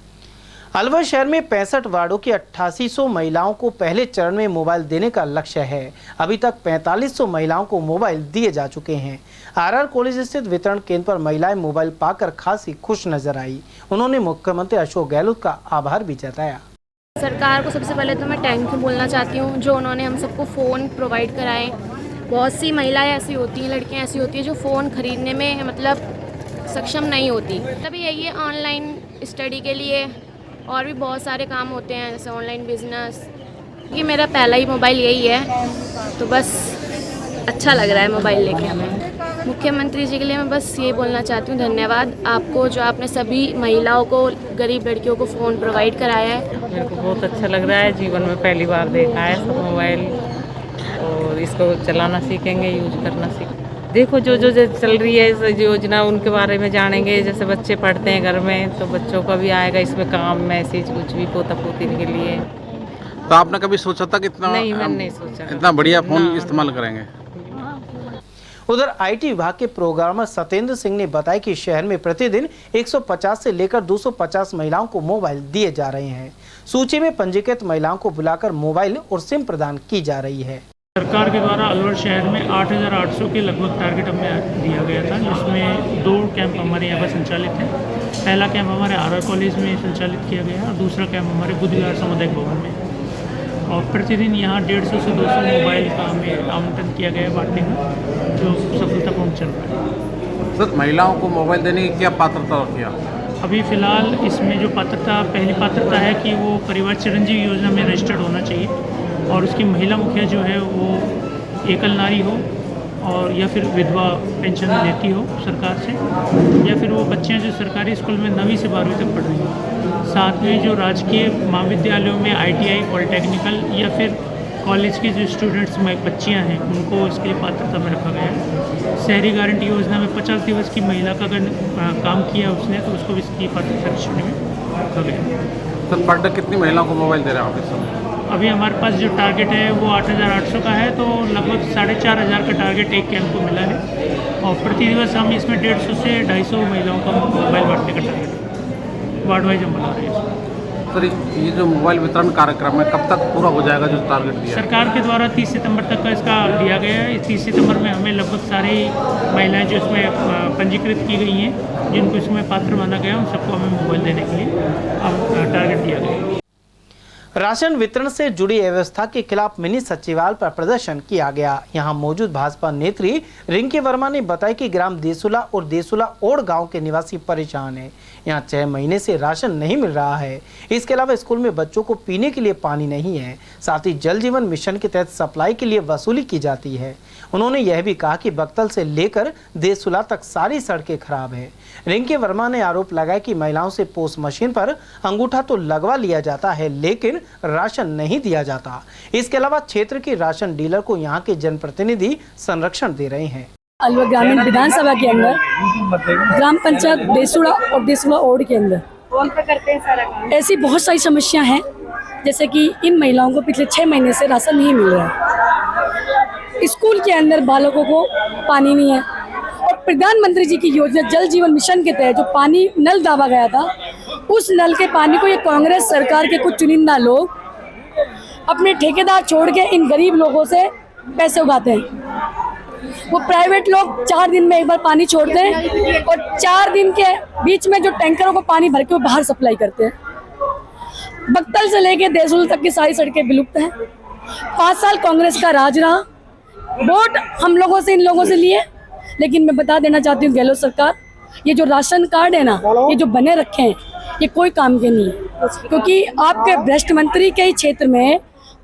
अलवर शहर में 65 वार्डों की 8800 महिलाओं को पहले चरण में मोबाइल देने का लक्ष्य है। अभी तक 4500 महिलाओं को मोबाइल दिए जा चुके हैं। आरआर कॉलेज स्थित वितरण केंद्र पर महिलाएं मोबाइल पाकर खासी खुश नजर आई। उन्होंने मुख्यमंत्री अशोक गहलोत का आभार भी जताया। सरकार को सबसे पहले तो मैं थैंक यू बोलना चाहती हूँ, जो उन्होंने हम सबको फ़ोन प्रोवाइड कराए। बहुत सी महिलाएं ऐसी होती हैं, लड़कियां ऐसी होती हैं जो फ़ोन ख़रीदने में मतलब सक्षम नहीं होती। तभी यही है ऑनलाइन स्टडी के लिए, और भी बहुत सारे काम होते हैं जैसे ऑनलाइन बिजनेस। ये मेरा पहला ही मोबाइल यही है, तो बस अच्छा लग रहा है मोबाइल लेके हमें। मुख्यमंत्री जी के लिए मैं बस ये बोलना चाहती हूँ, धन्यवाद आपको जो आपने सभी महिलाओं को, गरीब लड़कियों को फ़ोन प्रोवाइड कराया है। मेरे को बहुत अच्छा लग रहा है, जीवन में पहली बार देखा है सब मोबाइल, और इसको चलाना सीखेंगे, यूज करना सीखेंगे। देखो जो चल रही है इस योजना, उनके बारे में जानेंगे। जैसे बच्चे पढ़ते हैं घर में, तो बच्चों का भी आएगा इसमें काम, मैसेज कुछ भी पोता पोती के लिए। तो आपने कभी सोचा था कि इतना? नहीं, मैंने नहीं सोचा इतना बढ़िया फोन इस्तेमाल करेंगे। उधर आईटी विभाग के प्रोग्रामर सत्येंद्र सिंह ने बताया कि शहर में प्रतिदिन 150 से लेकर 250 महिलाओं को मोबाइल दिए जा रहे हैं। सूची में पंजीकृत महिलाओं को बुलाकर मोबाइल और सिम प्रदान की जा रही है। सरकार के द्वारा अलवर शहर में 8800 के लगभग टारगेट हमें दिया गया था, जिसमें 2 कैंप हमारे यहाँ पर संचालित हैं। पहला कैंप हमारे आरआर कॉलेज में संचालित किया गया और दूसरा कैंप हमारे बुद्ध विहार सामुदायिक भवन में। और प्रतिदिन यहाँ 150 से 200 मोबाइल का हमें आवंटन किया गया बांटने का, जो सफलतापूर्ण चल रहा है। सर, महिलाओं को मोबाइल देने की क्या पात्रता किया? अभी फ़िलहाल इसमें जो पात्रता, पहली पात्रता है कि वो परिवार चिरंजीवी योजना में रजिस्टर्ड होना चाहिए, और उसकी महिला मुखिया जो है वो एकल नारी हो, और या फिर विधवा पेंशन लेती हो सरकार से, या फिर वो बच्चियां जो सरकारी स्कूल में 9वीं से 12वीं तक पढ़ रही हैं। साथ में जो राजकीय महाविद्यालयों में ITI, पॉलिटेक्निकल या फिर कॉलेज की जो स्टूडेंट्स में बच्चियां हैं, उनको इसके लिए पात्रता में रखा गया है। शहरी गारंटी योजना में 50 दिवस की महिला का अगर काम किया उसने, तो उसको इसकी पात्रता की श्रेणी में रखा गया। सर, पर डे कितनी महिलाओं को मोबाइल दे रहे हैं आप इस समय? अभी हमारे पास जो टारगेट है वो 8800 का है, तो लगभग 4500 का टारगेट एक कैंप को मिला है, और प्रति दिवस हम इसमें 150 से 250 महिलाओं का मोबाइल बांटने का टारगेट वार्ड वाइज हम बना रहे हैं। सर, ये जो मोबाइल वितरण कार्यक्रम है कब तक पूरा हो जाएगा जो टारगेट दिया है? सरकार के द्वारा 30 सितंबर तक का इसका दिया गया है। 30 सितंबर में हमें लगभग सारी महिलाएं जो इसमें पंजीकृत की गई हैं, जिनको इसमें पात्र माना गया, उन सबको हमें मोबाइल देने के लिए अब टारगेट दिया गया है। राशन वितरण से जुड़ी व्यवस्था के खिलाफ मिनी सचिवालय पर प्रदर्शन किया गया। यहां मौजूद भाजपा नेत्री रिंकी वर्मा ने बताया कि ग्राम देसुला और देसुला ओड़ गांव के निवासी परेशान हैं। यहां 6 महीने से राशन नहीं मिल रहा है। इसके अलावा स्कूल में बच्चों को पीने के लिए पानी नहीं है। साथ ही जल जीवन मिशन के तहत सप्लाई के लिए वसूली की जाती है। उन्होंने यह भी कहा कि बक्तल से लेकर देसुला तक सारी सड़कें खराब है। रिंकी वर्मा ने आरोप लगाया कि महिलाओं से पोस मशीन पर अंगूठा तो लगवा लिया जाता है, लेकिन राशन नहीं दिया जाता। इसके अलावा क्षेत्र के राशन डीलर को यहाँ के जनप्रतिनिधि संरक्षण दे रहे हैं। अलवर ग्रामीण विधानसभा के अंदर ग्राम पंचायत देसुड़ा और देसुड़ा ओड़ के अंदर कौन सा करते हैं सारा काम? ऐसी बहुत सारी समस्या हैं, जैसे कि इन महिलाओं को पिछले 6 महीने से राशन नहीं मिल रहा है। स्कूल के अंदर बालकों को पानी नहीं है, और प्रधानमंत्री जी की योजना जल जीवन मिशन के तहत जो पानी नल दावा गया था, उस नल के पानी को ये कांग्रेस सरकार के कुछ चुनिंदा लोग अपने ठेकेदार छोड़ के इन गरीब लोगों से पैसे उगाते हैं। वो प्राइवेट लोग 4 दिन में एक बार पानी छोड़ते हैं, और 4 दिन के बीच में जो टैंकरों को पानी भर के वो बाहर सप्लाई करते हैं। बक्तल से लेके देसुल तक की सारी सड़कें विलुप्त हैं। 5 साल कांग्रेस का राज रहा, वोट हम लोगों से, इन लोगों से लिए, लेकिन मैं बता देना चाहती हूँ गहलोत सरकार, ये जो राशन कार्ड है ना, ये जो बने रखे हैं, ये कोई काम के नहीं है, क्योंकि आपके भ्रष्ट मंत्री के ही क्षेत्र में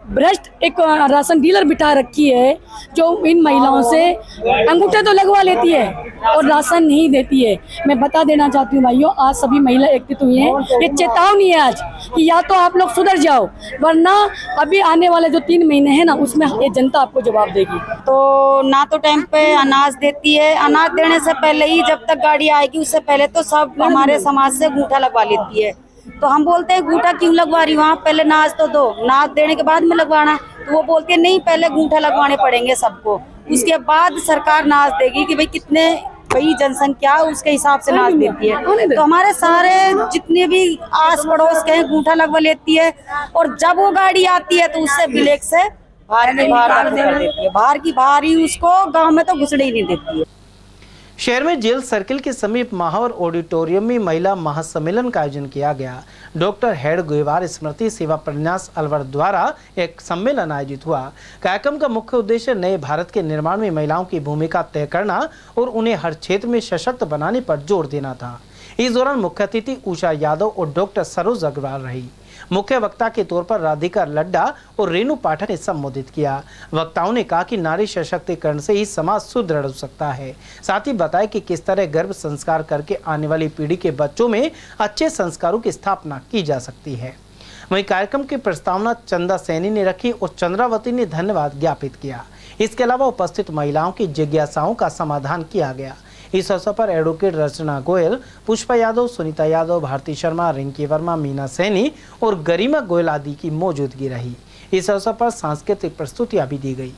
भ्रष्ट एक राशन डीलर बिठा रखी है जो इन महिलाओं से अंगूठे तो लगवा लेती है और राशन नहीं देती है। मैं बता देना चाहती हूँ भाइयों, आज सभी महिला एकत्रित हुई हैं। ये चेतावनी है आज कि या तो आप लोग सुधर जाओ, वरना अभी आने वाले जो 3 महीने हैं ना, उसमें ये जनता आपको जवाब देगी। तो ना तो टाइम पे अनाज देती है, अनाज देने से पहले ही जब तक गाड़ी आएगी उससे पहले तो सब हमारे समाज से अंगूठा लगवा लेती है। तो हम बोलते हैं अंगूठा क्यों लगवा रही हो आप, पहले नाज तो दो, नाज देने के बाद में लगवाना। तो वो बोलती है नहीं, पहले अंगूठा लगवाने पड़ेंगे सबको, उसके बाद सरकार नाज देगी कि भाई कितने भाई जनसंख्या उसके हिसाब से नाज देती है। तो हमारे सारे जितने भी आस पड़ोस के अंगूठा लगवा लेती है और जब वो गाड़ी आती है तो उससे ब्लैक से बाहर कर देती है, बाहर की बाहर ही उसको गाँव में तो घुसने ही नहीं देती है। शहर में जेल सर्किल के समीप महावर ऑडिटोरियम में महिला महासम्मेलन का आयोजन किया गया। डॉक्टर हेड गोएवार स्मृति सेवा प्रन्यास अलवर द्वारा एक सम्मेलन आयोजित हुआ। कार्यक्रम का मुख्य उद्देश्य नए भारत के निर्माण में महिलाओं की भूमिका तय करना और उन्हें हर क्षेत्र में सशक्त बनाने पर जोर देना था। इस दौरान मुख्य अतिथि उषा यादव और डॉक्टर सरोज अग्रवाल रही। मुख्य वक्ता के तौर पर राधिका लड्डा और रेणु पाठक ने संबोधित किया। वक्ताओं ने कहा कि नारी सशक्तिकरण से ही समाज सुदृढ़ हो सकता है। साथ ही बताया कि किस तरह गर्भ संस्कार करके आने वाली पीढ़ी के बच्चों में अच्छे संस्कारों की स्थापना की जा सकती है। वहीं कार्यक्रम की प्रस्तावना चंदा सैनी ने रखी और चंद्रावती ने धन्यवाद ज्ञापित किया। इसके अलावा उपस्थित महिलाओं की जिज्ञासाओं का समाधान किया गया। इस अवसर पर एडवोकेट रचना गोयल, पुष्पा यादव, सुनीता यादव, भारती शर्मा, रिंकी वर्मा, मीना सैनी और गरिमा गोयल आदि की मौजूदगी रही। इस अवसर पर सांस्कृतिक प्रस्तुतियां भी दी गई।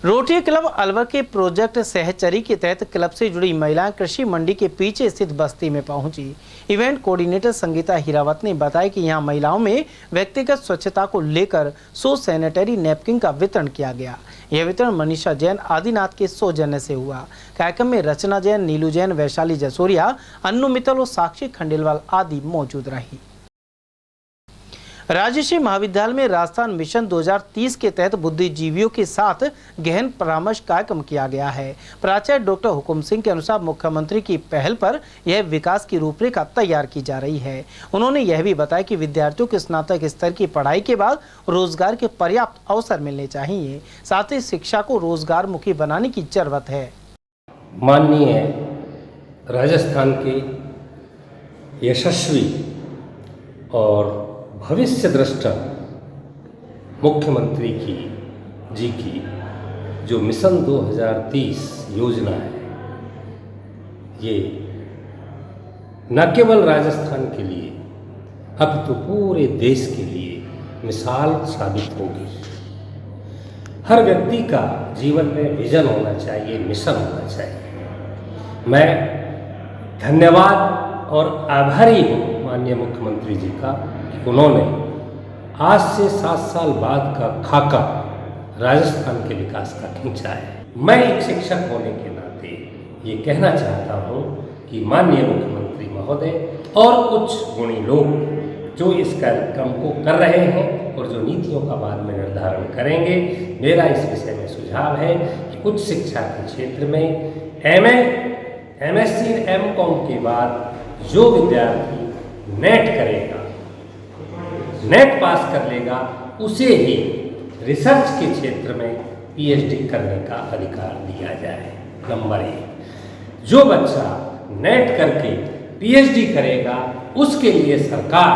रोटरी क्लब अलवर के प्रोजेक्ट सहचरी के तहत क्लब से जुड़ी महिलाएं कृषि मंडी के पीछे स्थित बस्ती में पहुंची। इवेंट कोऑर्डिनेटर संगीता हीरावत ने बताया कि यहां महिलाओं में व्यक्तिगत स्वच्छता को लेकर 100 सैनिटरी नैपकिन का वितरण किया गया। यह वितरण मनीषा जैन आदिनाथ के सौजन्य से हुआ। कार्यक्रम में रचना जैन, नीलू जैन, वैशाली जसोरिया, अन्नू मित्तल और साक्षी खंडेलवाल आदि मौजूद रही। राजर्षि महाविद्यालय में राजस्थान मिशन 2030 के तहत बुद्धिजीवियों के साथ गहन परामर्श कार्यक्रम किया गया है। प्राचार्य डॉक्टर हुकुम सिंह के अनुसार मुख्यमंत्री की पहल पर यह विकास की रूपरेखा तैयार की जा रही है। उन्होंने यह भी बताया कि विद्यार्थियों को स्नातक स्तर की पढ़ाई के बाद रोजगार के पर्याप्त अवसर मिलने चाहिए। साथ ही शिक्षा को रोजगार मुखी बनाने की जरूरत है। माननीय राजस्थान के यशस्वी और भविष्य दृष्टा मुख्यमंत्री जी की जो मिशन 2030 योजना है, ये न केवल राजस्थान के लिए अब तो पूरे देश के लिए मिसाल साबित होगी। हर व्यक्ति का जीवन में विजन होना चाहिए, मिशन होना चाहिए। मैं धन्यवाद और आभारी हूँ माननीय मुख्यमंत्री जी का, उन्होंने आज से 7 साल बाद का खाका राजस्थान के विकास का खींचा है। मैं एक शिक्षक होने के नाते ये कहना चाहता हूँ कि माननीय मुख्यमंत्री महोदय और कुछ गुणी लोग जो इस कार्यक्रम को कर रहे हैं और जो नीतियों का बाद में निर्धारण करेंगे, मेरा इस विषय में सुझाव है कि उच्च शिक्षा के क्षेत्र में MA, MSc, MCOM के बाद जो विद्यार्थी नेट करेगा, नेट पास कर लेगा, उसे ही रिसर्च के क्षेत्र में PhD करने का अधिकार दिया जाए। नंबर 1, जो बच्चा नेट करके PhD करेगा उसके लिए सरकार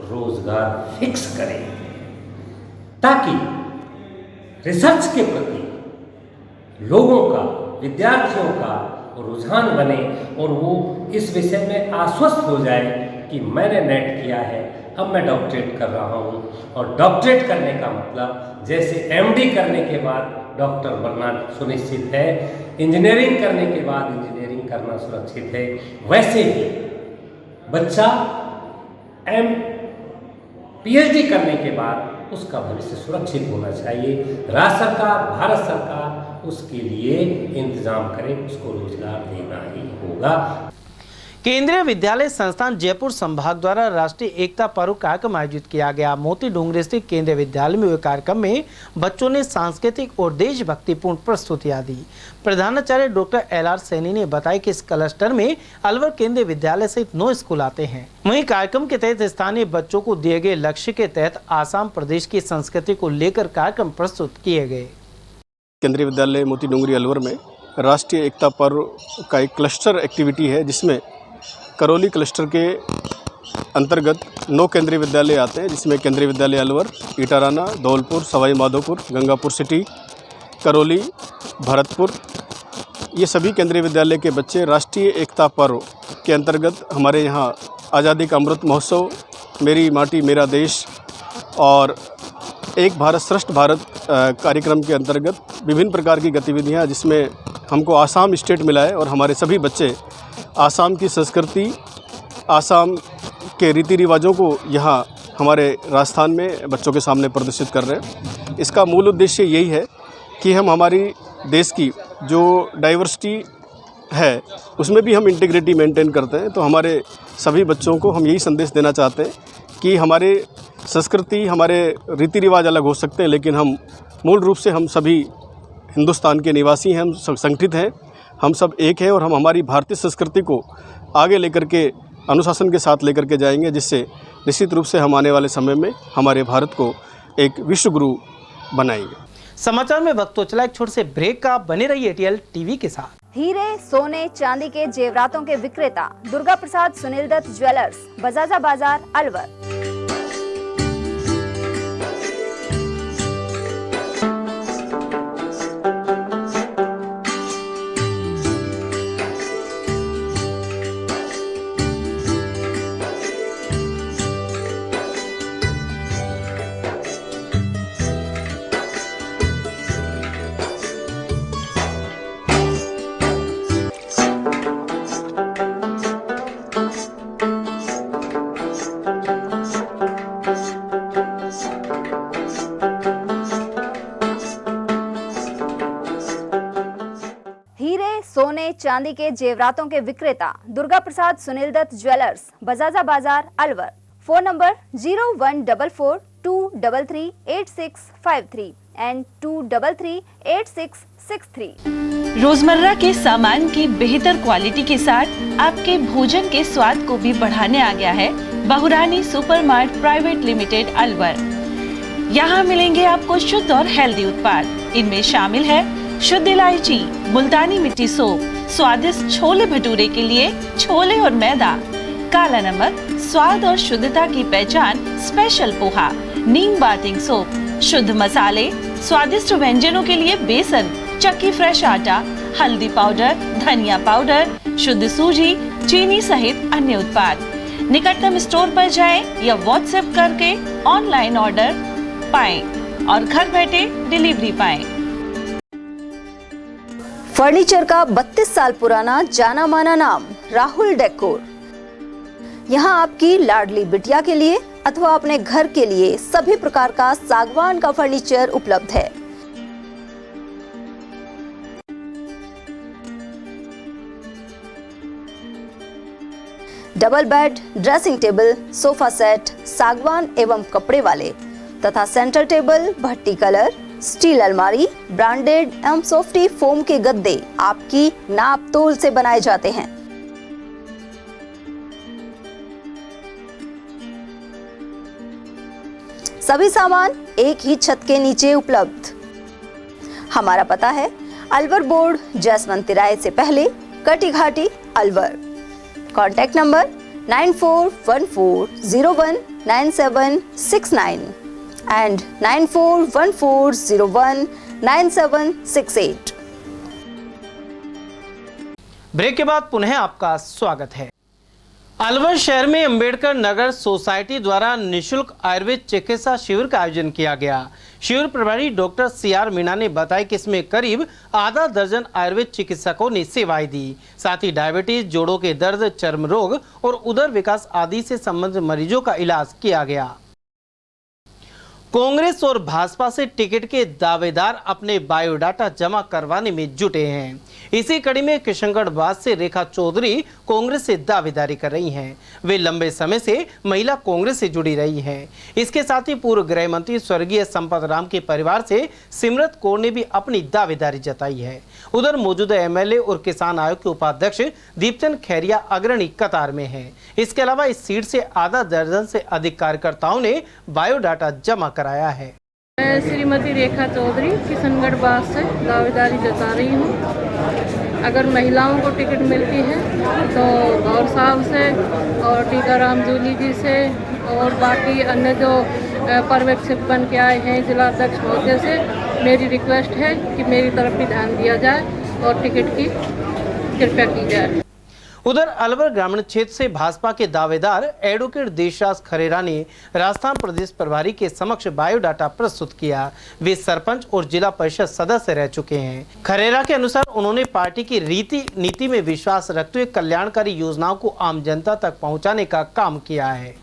रोजगार फिक्स करे, ताकि रिसर्च के प्रति लोगों का, विद्यार्थियों का रुझान बने और वो इस विषय में आश्वस्त हो जाए कि मैंने नेट किया है, अब मैं डॉक्टरेट कर रहा हूँ। और डॉक्टरेट करने का मतलब जैसे MD करने के बाद डॉक्टर बनना सुनिश्चित है, इंजीनियरिंग करने के बाद इंजीनियरिंग करना सुरक्षित है, वैसे ही बच्चा PhD करने के बाद उसका भविष्य सुरक्षित होना चाहिए। राज्य सरकार, भारत सरकार उसके लिए इंतजाम करे, उसको रोजगार देना ही होगा। केंद्रीय विद्यालय संस्थान जयपुर संभाग द्वारा राष्ट्रीय एकता पर्व कार्यक्रम आयोजित किया गया। मोती डोंगरी स्थित केंद्रीय विद्यालय में हुए कार्यक्रम में बच्चों ने सांस्कृतिक और देशभक्तिपूर्ण प्रस्तुतियां दी। प्रधानाचार्य डॉक्टर LR सैनी ने बताया कि इस क्लस्टर में अलवर केंद्रीय विद्यालय सहित 9 स्कूल आते हैं। वहीं कार्यक्रम के तहत स्थानीय बच्चों को दिए गए लक्ष्य के तहत आसाम प्रदेश की संस्कृति को लेकर कार्यक्रम प्रस्तुत किए गए। केंद्रीय विद्यालय मोती डोंगरी अलवर में राष्ट्रीय एकता पर्व का एक क्लस्टर एक्टिविटी है, जिसमें करौली क्लस्टर के अंतर्गत 9 केंद्रीय विद्यालय आते हैं, जिसमें केंद्रीय विद्यालय अलवर, इटाराना, धौलपुर, सवाई माधोपुर, गंगापुर सिटी, करौली, भरतपुर, ये सभी केंद्रीय विद्यालय के बच्चे राष्ट्रीय एकता पर्व के अंतर्गत हमारे यहाँ आज़ादी का अमृत महोत्सव, मेरी माटी मेरा देश और एक भारत श्रेष्ठ भारत कार्यक्रम के अंतर्गत विभिन्न प्रकार की गतिविधियाँ, जिसमें हमको आसाम स्टेट मिला है और हमारे सभी बच्चे आसाम की संस्कृति, आसाम के रीति रिवाजों को यहाँ हमारे राजस्थान में बच्चों के सामने प्रदर्शित कर रहे हैं। इसका मूल उद्देश्य यही है कि हम हमारी देश की जो डाइवर्सिटी है उसमें भी हम इंटीग्रिटी मेंटेन करते हैं। तो हमारे सभी बच्चों को हम यही संदेश देना चाहते हैं कि हमारे संस्कृति, हमारे रीति रिवाज अलग हो सकते हैं, लेकिन हम मूल रूप से हम सभी हिंदुस्तान के निवासी हैं, हम संगठित हैं, हम सब एक हैं और हम हमारी भारतीय संस्कृति को आगे लेकर के अनुशासन के साथ लेकर के जाएंगे, जिससे निश्चित रूप से हम आने वाले समय में हमारे भारत को एक विश्व गुरु बनाएंगे। समाचार में वक्त तो चला एक छोटे से ब्रेक का, बने रहिए ATL TV के साथ। हीरे, सोने, चांदी के जेवरातों के विक्रेता दुर्गा प्रसाद सुनील दत्त ज्वेलर्स, बजाजा बाजार, अलवर। सोने चांदी के जेवरातों के विक्रेता दुर्गा प्रसाद सुनील दत्त ज्वेलर्स, बजाजा बाजार, अलवर। Phone number 0144233863 and 2338663। रोजमर्रा के सामान की बेहतर क्वालिटी के साथ आपके भोजन के स्वाद को भी बढ़ाने आ गया है बहुरानी सुपरमार्ट प्राइवेट लिमिटेड अलवर। यहाँ मिलेंगे आपको शुद्ध और हेल्दी उत्पाद। इनमें शामिल है शुद्ध इलायची, मुल्तानी मिट्टी सोप, स्वादिष्ट छोले भटूरे के लिए छोले और मैदा, काला नमक, स्वाद और शुद्धता की पहचान स्पेशल पोहा, नीम बाथिंग सोप, शुद्ध मसाले, स्वादिष्ट व्यंजनों के लिए बेसन, चक्की फ्रेश आटा, हल्दी पाउडर, धनिया पाउडर, शुद्ध सूजी, चीनी सहित अन्य उत्पाद। निकटतम स्टोर पर जाएं या व्हाट्सएप करके ऑनलाइन ऑर्डर पाएं और घर बैठे डिलीवरी पाएं। फर्नीचर का 32 साल पुराना जाना माना नाम राहुल डेकोर। यहाँ आपकी लाडली बिटिया के लिए अथवा अपने घर के लिए सभी प्रकार का सागवान का फर्नीचर उपलब्ध है। Double bed, dressing table, sofa set सागवान एवं कपड़े वाले तथा सेंटर टेबल, भट्टी कलर, स्टील अलमारी, ब्रांडेड एवं सॉफ्टी फोम के गद्दे आपकी नाप तोल से बनाए जाते हैं। सभी सामान एक ही छत के नीचे उपलब्ध। हमारा पता है अलवर बोर्ड, जसवंत तिराहे से पहले, Kati Ghati, Alwar. Contact number 9414019769 and 9414019768। Break के बाद पुनः आपका स्वागत है। अलवर शहर में अंबेडकर नगर सोसाइटी द्वारा निशुल्क आयुर्वेद चिकित्सा शिविर का आयोजन किया गया। शिविर प्रभारी डॉक्टर CR मीणा ने बताया कि इसमें करीब आधा दर्जन आयुर्वेद चिकित्सकों ने सेवाएं दी। साथ ही डायबिटीज, जोड़ों के दर्द, चर्म रोग और उदर विकास आदि से संबंधित मरीजों का इलाज किया गया। कांग्रेस और भाजपा से टिकट के दावेदार अपने बायोडाटा जमा करवाने में जुटे हैं। इसी कड़ी में किशनगढ़ से रेखा चौधरी कांग्रेस से दावेदारी कर रही हैं। वे लंबे समय से महिला कांग्रेस से जुड़ी रही हैं। इसके साथ ही पूर्व गृह मंत्री स्वर्गीय संपत राम के परिवार से सिमरत कौर ने भी अपनी दावेदारी जताई है। उधर मौजूदा एमएलए और किसान आयोग के उपाध्यक्ष दीपचंद खैरिया अग्रणी कतार में हैं। इसके अलावा इस सीट से आधा दर्जन से अधिक कार्यकर्ताओं ने बायोडाटा जमा कराया है। मैं श्रीमती रेखा चौधरी किशनगढ़ से दावेदारी जता रही हूँ। अगर महिलाओं को टिकट मिलती है तो गौर साहब से और टीकाराम जूली जी से और बाकी अन्य जो पर्यवेक्षक बन के आए हैं जिला अध्यक्ष महोदय से मेरी रिक्वेस्ट है कि मेरी तरफ भी ध्यान दिया जाए और टिकट की कृपया की जाए। उधर अलवर ग्रामीण क्षेत्र से भाजपा के दावेदार एडवोकेट देशराज खरेरा ने राजस्थान प्रदेश प्रभारी के समक्ष बायोडाटा प्रस्तुत किया। वे सरपंच और जिला परिषद सदस्य रह चुके हैं। खरेरा के अनुसार उन्होंने पार्टी की रीति नीति में विश्वास रखते हुए कल्याणकारी योजनाओं को आम जनता तक पहुंचाने का काम किया है।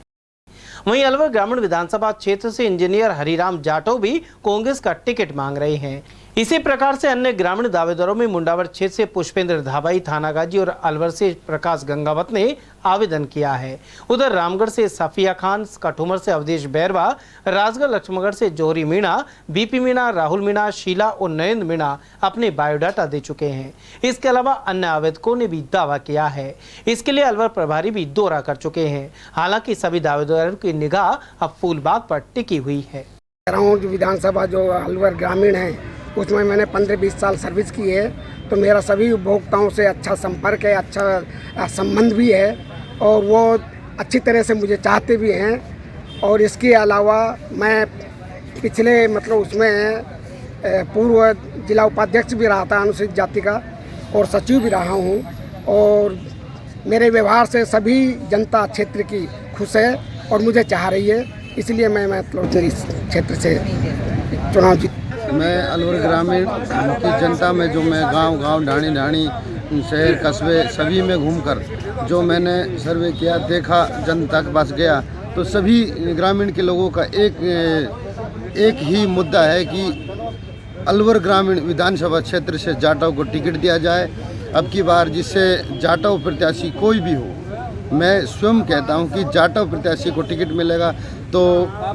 वहीं अलवर ग्रामीण विधानसभा क्षेत्र से इंजीनियर हरिराम जाटव भी कांग्रेस का टिकट मांग रहे हैं। इसी प्रकार से अन्य ग्रामीण दावेदारों में मुंडावर क्षेत्र से पुष्पेंद्र धाबाई, थानागाजी और अलवर से प्रकाश गंगावत ने आवेदन किया है। उधर रामगढ़ से सफिया खान, कठुमर से अवधेश बैरवा, राजगढ़ लक्ष्मणगढ़ से जौहरी मीणा, बीपी मीणा, राहुल मीणा, शीला और नरेंद्र मीणा अपने बायोडाटा दे चुके हैं। इसके अलावा अन्य आवेदकों ने भी दावा किया है। इसके लिए अलवर प्रभारी भी दौरा कर चुके हैं। हालांकि सभी दावेदारों की निगाह अब फूलबाग पर टिकी हुई है। विधानसभा जो अलवर ग्रामीण है उसमें मैंने 15-20 साल सर्विस की है, तो मेरा सभी उपभोक्ताओं से अच्छा संपर्क है, अच्छा संबंध भी है और वो अच्छी तरह से मुझे चाहते भी हैं। और इसके अलावा मैं पिछले उसमें पूर्व जिला उपाध्यक्ष भी रहा था अनुसूचित जाति का और सचिव भी रहा हूँ और मेरे व्यवहार से सभी जनता क्षेत्र की खुश है और मुझे चाह रही है, इसलिए मैं इस क्षेत्र से चुनाव जीत। मैं अलवर ग्रामीण की जनता में जो मैं गांव ढाणी शहर कस्बे सभी में घूमकर जो मैंने सर्वे किया, देखा, जन तक बस गया, तो सभी ग्रामीण के लोगों का एक ही मुद्दा है कि अलवर ग्रामीण विधानसभा क्षेत्र से जाटव को टिकट दिया जाए। अब की बार जिससे जाटव प्रत्याशी कोई भी हो, मैं स्वयं कहता हूं कि जाटव प्रत्याशी को टिकट मिलेगा तो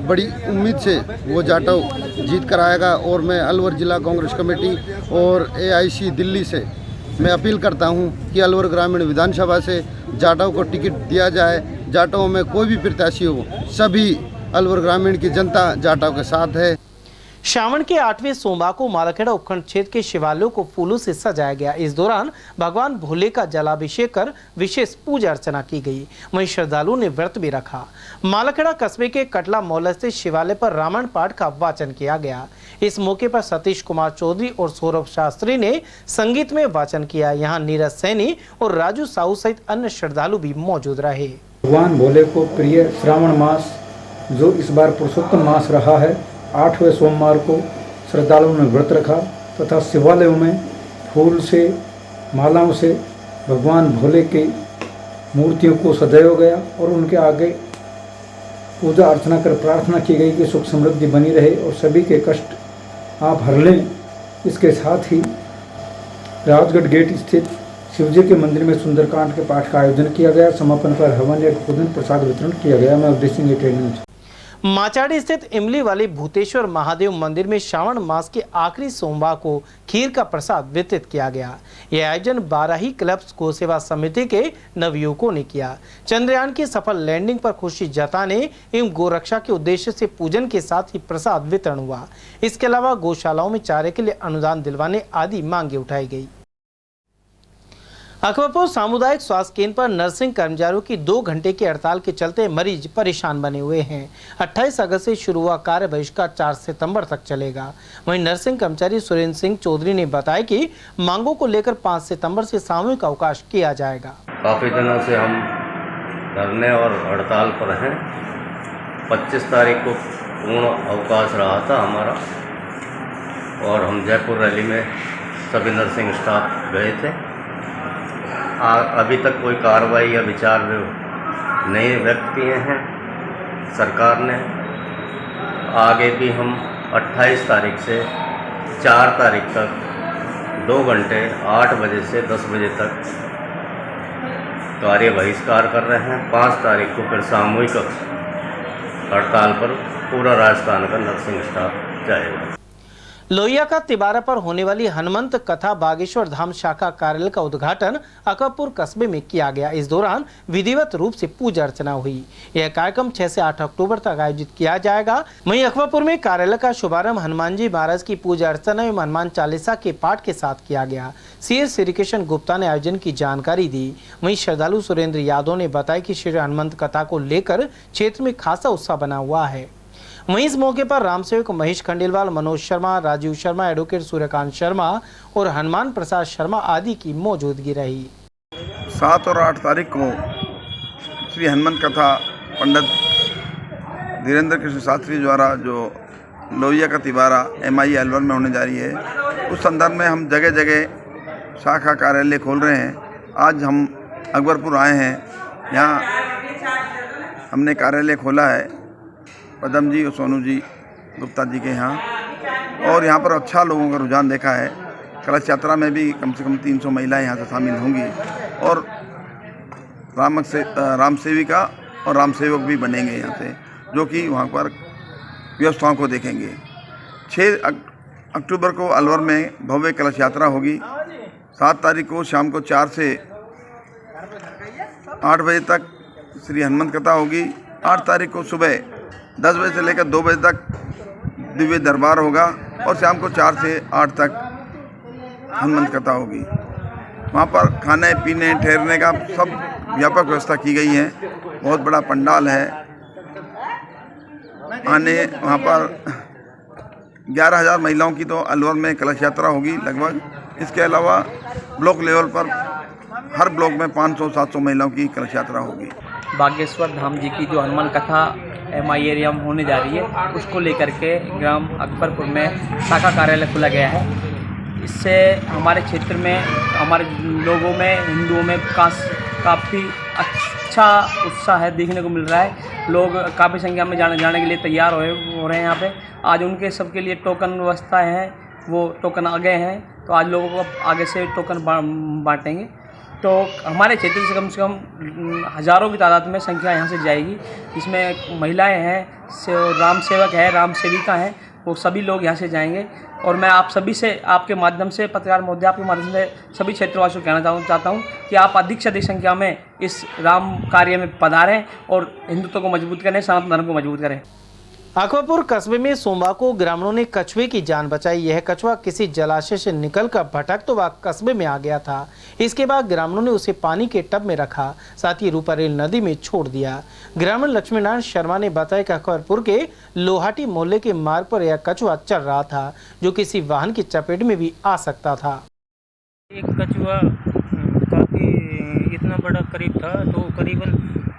बड़ी उम्मीद से वो जाटव जीत कर आएगा। और मैं अलवर जिला कांग्रेस कमेटी और AIC दिल्ली से मैं अपील करता हूं कि अलवर ग्रामीण विधानसभा से जाटव को टिकट दिया जाए। जाटव में कोई भी प्रत्याशी हो, सभी अलवर ग्रामीण की जनता जाटव के साथ है। श्रावण के 8वें सोमवार को मालाखेड़ा उपखंड क्षेत्र के शिवालयों को फूलों से सजाया गया। इस दौरान भगवान भोले का जलाभिषेक कर विशेष पूजा अर्चना की गई। वहीं श्रद्धालुओं ने व्रत भी रखा। मालाखेड़ा कस्बे के कटला मोहल्ला स्थित शिवालय पर रामायण पाठ का वाचन किया गया। इस मौके पर सतीश कुमार चौधरी और सौरभ शास्त्री ने संगीत में वाचन किया। यहाँ नीरज सैनी और राजू साहू सहित अन्य श्रद्धालु भी मौजूद रहे। भगवान भोले को प्रिय श्रावण मास जो इस बार पुरुषोत्तम मास रहा है, 8वें सोमवार को श्रद्धालुओं ने व्रत रखा तथा शिवालयों में फूल से, मालाओं से भगवान भोले की मूर्तियों को सजाया गया और उनके आगे पूजा अर्चना कर प्रार्थना की गई कि सुख समृद्धि बनी रहे और सभी के कष्ट आप हर लें। इसके साथ ही राजगढ़ गेट स्थित शिवजी के मंदिर में सुंदरकांड के पाठ का आयोजन किया गया। समापन पर हवन या भोजन प्रसाद वितरण किया गया। मैं उद्देश्य ट्रेनिंग माचाड़ी स्थित इमली वाले भूतेश्वर महादेव मंदिर में श्रावण मास के आखिरी सोमवार को खीर का प्रसाद वितरित किया गया। यह आयोजन 12 ही क्लब्स गौ सेवा समिति के नवयुवकों ने किया। चंद्रयान की सफल लैंडिंग पर खुशी जताने एवं गोरक्षा के उद्देश्य से पूजन के साथ ही प्रसाद वितरण हुआ। इसके अलावा गौशालाओं में चारे के लिए अनुदान दिलवाने आदि मांगे उठाई गई। अकबरपुर सामुदायिक स्वास्थ्य केंद्र पर नर्सिंग कर्मचारियों की 2 घंटे की हड़ताल के चलते मरीज परेशान बने हुए हैं। 28 अगस्त से शुरू हुआ कार्य बहिष्कार 4 सितंबर तक चलेगा। वहीं नर्सिंग कर्मचारी सुरेंद्र सिंह चौधरी ने बताया कि मांगों को लेकर 5 सितंबर से सामूहिक अवकाश किया जाएगा। काफ़ी दिनों से हम धरने और हड़ताल पर हैं। 25 तारीख को पूर्ण अवकाश रहा था हमारा और हम जयपुर रैली में सभी नर्सिंग स्टाफ गए थे। अभी तक कोई कार्रवाई या विचार नहीं व्यक्त किए हैं सरकार ने। आगे भी हम 28 तारीख से 4 तारीख तक 2 घंटे 8 बजे से 10 बजे तक कार्य बहिष्कार कर रहे हैं। 5 तारीख को फिर सामूहिक हड़ताल पर पूरा राजस्थान का नर्सिंग स्टाफ जाएगा। लोहिया का तिबारा पर होने वाली हनुमंत कथा बागेश्वर धाम शाखा कार्यालय का उद्घाटन अकबरपुर कस्बे में किया गया। इस दौरान विधिवत रूप से पूजा अर्चना हुई। यह कार्यक्रम 6 से 8 अक्टूबर तक आयोजित किया जाएगा। वहीं अकबरपुर में कार्यालय का शुभारंभ हनुमान जी महाराज की पूजा अर्चना एवं हनुमान चालीसा के पाठ के साथ किया गया। सीएस श्रीकृष्ण गुप्ता ने आयोजन की जानकारी दी। वहीं श्रद्धालु सुरेंद्र यादव ने बताया कि श्री हनुमंत कथा को लेकर क्षेत्र में खासा उत्साह बना हुआ है। वहीं इस मौके पर रामसेवक महेश खंडेलवाल, मनोज शर्मा, राजीव शर्मा, एडवोकेट सूर्यकांत शर्मा और हनुमान प्रसाद शर्मा आदि की मौजूदगी रही। 7 और 8 तारीख को श्री हनुमंत कथा पंडित धीरेन्द्र कृष्ण शास्त्री द्वारा जो लोहिया का तिबारा MIE अलवर में होने जा रही है, उस संदर्भ में हम जगह जगह शाखा कार्यालय खोल रहे हैं। आज हम अकबरपुर आए हैं। यहाँ हमने कार्यालय खोला है पदम जी और सोनू जी गुप्ता जी के यहाँ, और यहाँ पर अच्छा लोगों का रुझान देखा है। कलश यात्रा में भी कम से कम 300 महिलाएं यहाँ से शामिल होंगी और राम सेविका और राम सेवक भी बनेंगे यहाँ से, जो कि वहाँ पर व्यवस्थाओं को देखेंगे। 6 अक्टूबर को अलवर में भव्य कलश यात्रा होगी। 7 तारीख को शाम को 4 से 8 बजे तक श्री हनुमंत कथा होगी। 8 तारीख को सुबह 10 बजे से लेकर 2 बजे तक दिव्य दरबार होगा और शाम को 4 से 8 तक हनुमंत कथा होगी। वहाँ पर खाने पीने ठहरने का सब व्यापक व्यवस्था की गई है। बहुत बड़ा पंडाल है। वहाँ पर 11,000 महिलाओं की तो अलवर में कलश यात्रा होगी लगभग। इसके अलावा ब्लॉक लेवल पर हर ब्लॉक में 500-700 महिलाओं की कलश यात्रा होगी। बागेश्वर धाम जी की जो हनुमान कथा MIE एरिया में होने जा रही है, उसको लेकर के ग्राम अकबरपुर में शाखा कार्यालय खोला गया है। इससे हमारे क्षेत्र में हमारे लोगों में हिंदुओं में काफ़ी अच्छा उत्साह है देखने को मिल रहा है। लोग काफ़ी संख्या में जाने के लिए तैयार हो रहे हैं यहाँ पे। आज उनके सबके लिए टोकन व्यवस्था है, वो टोकन आ गए हैं, तो आज लोगों को आगे से टोकन बांटेंगे। तो हमारे क्षेत्र से कम हज़ारों की तादाद में संख्या यहाँ से जाएगी। इसमें महिलाएं हैं, राम सेवक है, राम सेविका हैं, वो सभी लोग यहाँ से जाएंगे। और मैं आप सभी से आपके माध्यम से पत्रकार महोदय आपके माध्यम से सभी क्षेत्रवासियों को कहना चाहता हूँ कि आप अधिक से अधिक संख्या में इस राम कार्य में पधारें और हिंदुत्व को मजबूत करें, सनातन धर्म को मजबूत करें। अकबरपुर कस्बे में सोमवार को ग्रामीणों ने कछुए की जान बचाई। यह कछुआ किसी जलाशय से निकलकर भटक तो वह कस्बे में आ गया था। इसके बाद ग्रामीणों ने उसे पानी के टब में रखा, साथ ही रूपारेल नदी में छोड़ दिया। ग्रामीण लक्ष्मीनारायण शर्मा ने बताया कि अकबरपुर के लोहाटी मोहल्ले के मार्ग पर यह कछुआ चल रहा था, जो किसी वाहन की चपेट में भी आ सकता था। एक कछुआ काफ़ी इतना बड़ा करीब था, तो करीबन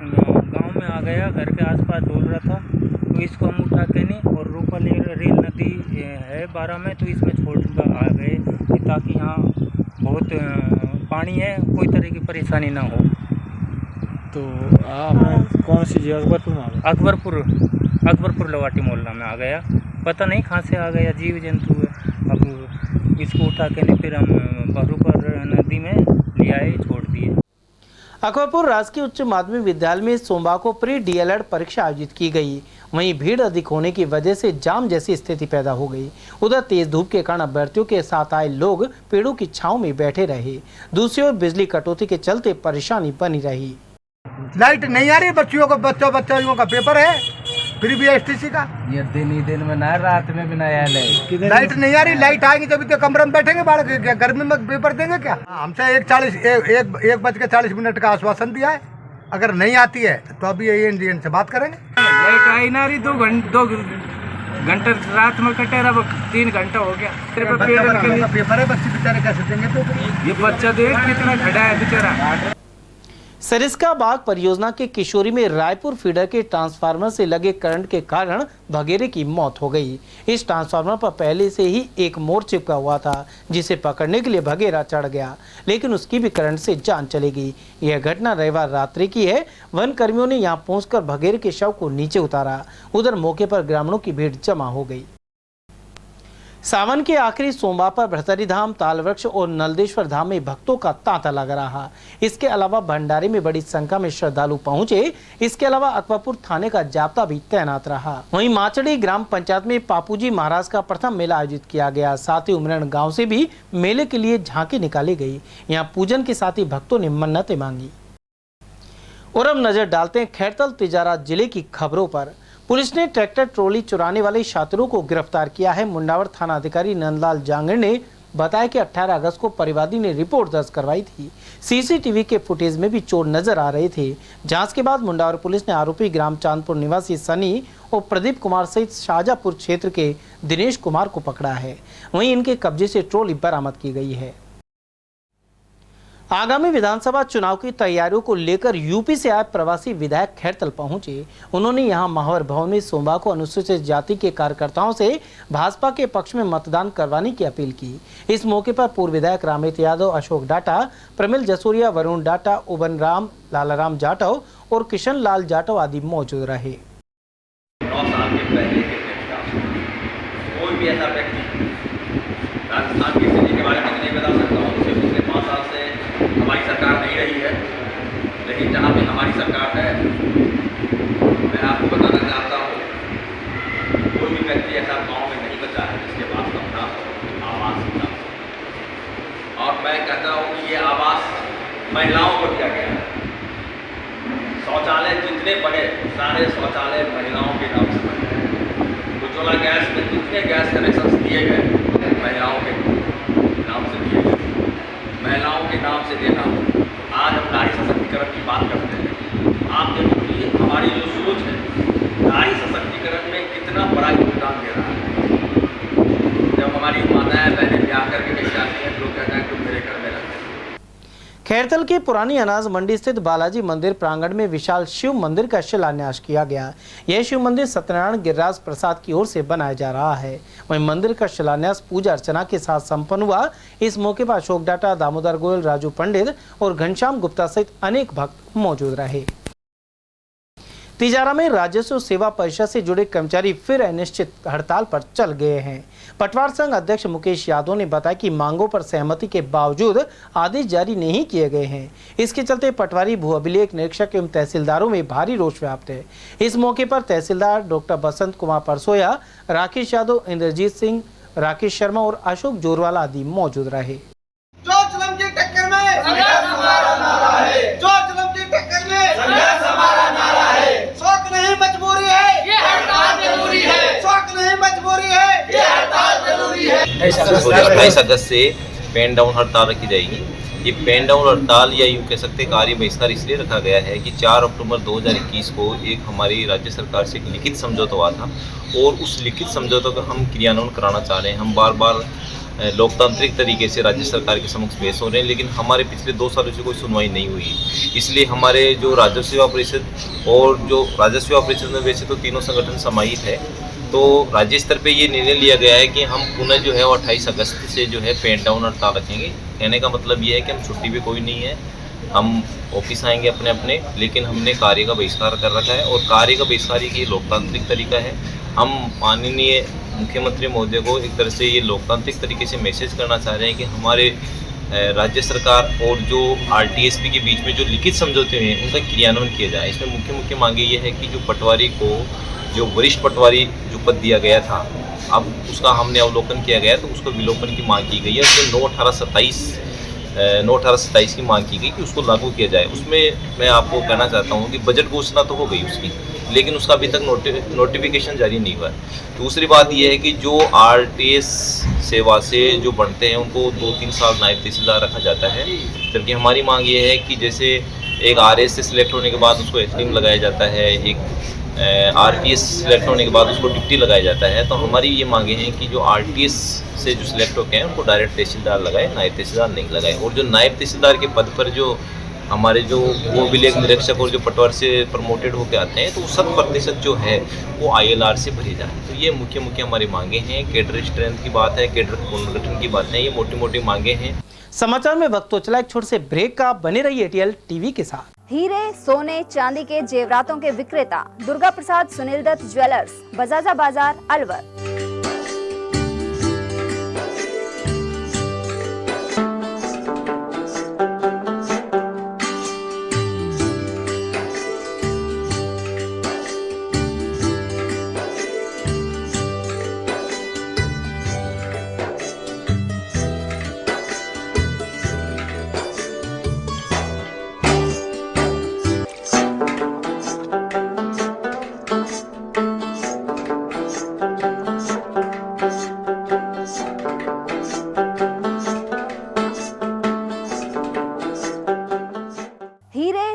गांव में आ गया, घर के आसपास डोल रहा था। तो इसको हम उठा के नहीं और रूपारेल नदी है 12 में, तो इसमें छोड़ आ गए ताकि यहाँ बहुत पानी है, कोई तरह की परेशानी ना हो। तो आप कौन सी जगह अकबरपुर में आ गए? अकबरपुर लोहाटी मोहल्ला में आ गया। पता नहीं कहाँ से आ गया, जीव जंतु है। अब इसको उठा के नहीं फिर हम रूपारेल नदी में ले आए, छोड़ दिए। अकबरपुर राजकीय उच्च माध्यमिक विद्यालय में सोमवार को प्री DLED परीक्षा आयोजित की गई। वहीं भीड़ अधिक होने की वजह से जाम जैसी स्थिति पैदा हो गई। उधर तेज धूप के कारण अभ्यर्थियों के साथ आए लोग पेड़ों की छांव में बैठे रहे। दूसरी ओर बिजली कटौती के चलते परेशानी बनी रही। लाइट नहीं आ रही, बच्चों का पेपर है फिर भी STC का। ये दिन में ना, रात में भी ना आया लाइट नहीं आ रही। लाइट आएगी जब तो कमरे में बैठेंगे, बाहर गर्मी में पेपर देंगे क्या? हमसे 1:40 का आश्वासन दिया है। अगर नहीं आती है तो अभी ANGN से बात करेंगे। लाइट आई ना रही, 2 घंटे रात में कटे रहा, 3 घंटा हो गया। पेपर है, बच्चे बेचारे कैसे देंगे पेपर? ये बच्चा देख कितना खड़ा है बेचारा। सरिस्का बाग परियोजना के किशोरी में रायपुर फीडर के ट्रांसफार्मर से लगे करंट के कारण भगेरे की मौत हो गई। इस ट्रांसफार्मर पर पहले से ही एक मोर चिपका हुआ था, जिसे पकड़ने के लिए भगेरा चढ़ गया, लेकिन उसकी भी करंट से जान चली गई। यह घटना रविवार रात्रि की है। वन कर्मियों ने यहां पहुंचकर भगेरे के शव को नीचे उतारा। उधर मौके पर ग्रामीणों की भीड़ जमा हो गई। सावन के आखिरी सोमवार पर भरतरी धाम, तालवृक्ष और नलदेश्वर धाम में भक्तों का तांता लग रहा। इसके अलावा भंडारे में बड़ी संख्या में श्रद्धालु पहुंचे। इसके अलावा अकबरपुर थाने का जाब्ता भी तैनात रहा। वहीं माचड़ी ग्राम पंचायत में पापूजी महाराज का प्रथम मेला आयोजित किया गया। साथ ही उमरण गाँव से भी मेले के लिए झांकी निकाली गई। यहाँ पूजन के साथ ही भक्तों ने मन्नतें मांगी। और अब नजर डालते हैं खैरतल तिजारा जिले की खबरों पर। पुलिस ने ट्रैक्टर ट्रॉली चुराने वाले छात्रों को गिरफ्तार किया है। मुंडावर थाना अधिकारी नंदलाल जांगड़ ने बताया कि 18 अगस्त को परिवादी ने रिपोर्ट दर्ज करवाई थी। सीसीटीवी के फुटेज में भी चोर नजर आ रहे थे। जांच के बाद मुंडावर पुलिस ने आरोपी ग्राम चांदपुर निवासी सनी और प्रदीप कुमार सहित शाहजहापुर क्षेत्र के दिनेश कुमार को पकड़ा है। वहीं इनके कब्जे से ट्रॉली बरामद की गई है। आगामी विधानसभा चुनाव की तैयारियों को लेकर यूपी से आए प्रवासी विधायक खैरतल पहुंचे। उन्होंने यहां महावर भवन में सोमवार को अनुसूचित जाति के कार्यकर्ताओं से भाजपा के पक्ष में मतदान करवाने की अपील की। इस मौके पर पूर्व विधायक रामेत यादव, अशोक डाटा, प्रमिल जसोरिया, वरुण डाटा, उबन राम, लालाराम जाटव और किशन लाल जाटव आदि मौजूद रहे। 9 साल के पहले कोई भी ऐसा व्यक्ति राजस्थान की स्थिति के बारे में नहीं बता सकता हूँ। पिछले 5 साल से हमारी सरकार नहीं रही है, लेकिन जहाँ भी हमारी सरकार है, मैं आपको बताना चाहता हूँ, कोई भी व्यक्ति ऐसा गाँव में नहीं बचा है जिसके पास अपना आवास न हो। और मैं कहता हूँ कि ये आवास महिलाओं को दिया गया है। शौचालय जितने बने, सारे शौचालय महिलाओं के नाम से बने हैं। उज्ज्वला गैस में जितने गैस कनेक्शन दिए गए महिलाओं के नाम से दिए गए। महिलाओं के नाम से देना, आज हम नारी सशक्तिकरण की बात करते हैं। आप देखो कि हमारी जो सोच है नारी सशक्तिकरण में कितना बड़ा योगदान दे रहा है। जब हमारी माताएं बहनें ब्याह करके कहीं जाती हैं, लोग कहते हैं तुम मेरे घर में रहते हैं। खैरतल की पुरानी अनाज मंडी स्थित बालाजी मंदिर प्रांगण में विशाल शिव मंदिर का शिलान्यास किया गया। यह शिव मंदिर सत्यनारायण गिरिराज प्रसाद की ओर से बनाया जा रहा है। वहीं मंदिर का शिलान्यास पूजा अर्चना के साथ संपन्न हुआ। इस मौके पर अशोक डाटा, दामोदर गोयल, राजू पंडित और घनश्याम गुप्ता सहित अनेक भक्त मौजूद रहे। तिजारा में राजस्व सेवा परिषद से जुड़े कर्मचारी फिर अनिश्चित हड़ताल पर चल गए हैं। पटवार संघ अध्यक्ष मुकेश यादव ने बताया कि मांगों पर सहमति के बावजूद आदेश जारी नहीं किए गए हैं। इसके चलते पटवारी, भू अभिलेख निरीक्षक एवं तहसीलदारों में भारी रोष व्याप्त है। इस मौके पर तहसीलदार डॉक्टर बसंत कुमार परसोया, राकेश यादव, इंद्रजीत सिंह, राकेश शर्मा और अशोक जोरवाला आदि मौजूद रहे। अट्ठाईस अगस्त से पेन डाउन हड़ताल रखी जाएगी। ये पेन डाउन हड़ताल या यूँ कह सकते कार्य बहिष्कार इसलिए रखा गया है कि 4 अक्टूबर 2021 को एक हमारी राज्य सरकार से एक लिखित समझौता हुआ था और उस लिखित समझौते का हम क्रियान्वयन कराना चाह रहे हैं। हम बार बार लोकतांत्रिक तरीके से राज्य सरकार के समक्ष पेश हो रहे हैं, लेकिन हमारे पिछले 2 सालों से कोई सुनवाई नहीं हुई। इसलिए हमारे जो राजस्व सेवा परिषद और जो राजस्व सेवा परिषद में वैसे तो तीनों संगठन समाहित है, तो राज्य स्तर पे ये निर्णय लिया गया है कि हम पुनः जो है 28 अगस्त से जो है पेन डाउन हड़ताल रखेंगे। कहने का मतलब ये है कि हम छुट्टी पे कोई नहीं है, हम ऑफिस आएंगे अपने अपने, लेकिन हमने कार्य का बहिष्कार कर रखा है और कार्य का बहिष्कार ये लोकतांत्रिक तरीका है। हम माननीय मुख्यमंत्री महोदय को एक तरह से ये लोकतांत्रिक तरीके से मैसेज करना चाह रहे हैं कि हमारे राज्य सरकार और जो आरटीएसपी के बीच में जो लिखित समझौते हैं उनका क्रियान्वयन किया जाए। इसमें मुख्य मांगे ये है कि जो पटवारी को जो वरिष्ठ पटवारी जो पद दिया गया था, अब उसका हमने अवलोकन किया गया तो उसको विलोपन की मांग की गई है। उसमें 9/18/27 की मांग की गई कि उसको लागू किया जाए। उसमें मैं आपको कहना चाहता हूँ कि बजट घोषणा तो हो गई उसकी, लेकिन उसका अभी तक नोटिफिकेशन जारी नहीं हुआ है। दूसरी बात यह है कि जो आरटीएस सेवा से जो बनते हैं उनको 2-3 साल नायब तहसीलदार रखा जाता है, जबकि हमारी मांग ये है कि जैसे एक आरएस से सिलेक्ट होने के बाद उसको एसडीएम लगाया जाता है, एक आरटीएस सिलेक्ट होने के बाद उसको डिप्टी लगाया जाता है। तो हमारी ये मांगे हैं कि जो आरटीएस से जो सिलेक्ट होते हैं उनको डायरेक्ट तहसीलदार लगाए, नायब तहसीलदार नहीं लगाए। और जो नायब तहसीलदार के पद पर जो हमारे जो वो विलेज निरीक्षक और जो पटवार से प्रमोटेड होकर आते हैं, तो 100% जो है वो ILR से भरी जाए। तो ये मुख्य हमारी मांगे हैं। कैडर स्ट्रेंथ की बात है, कैडर पुनर्गठन की बात है, ये मोटी मांगे हैं। समाचार में वक्त तो चला एक छोटे से ब्रेक का, बने रहिए ATL TV के साथ। हीरे, सोने, चांदी के जेवरातों के विक्रेता दुर्गा प्रसाद सुनील दत्त ज्वेलर्स, बजाजा बाजार, अलवर।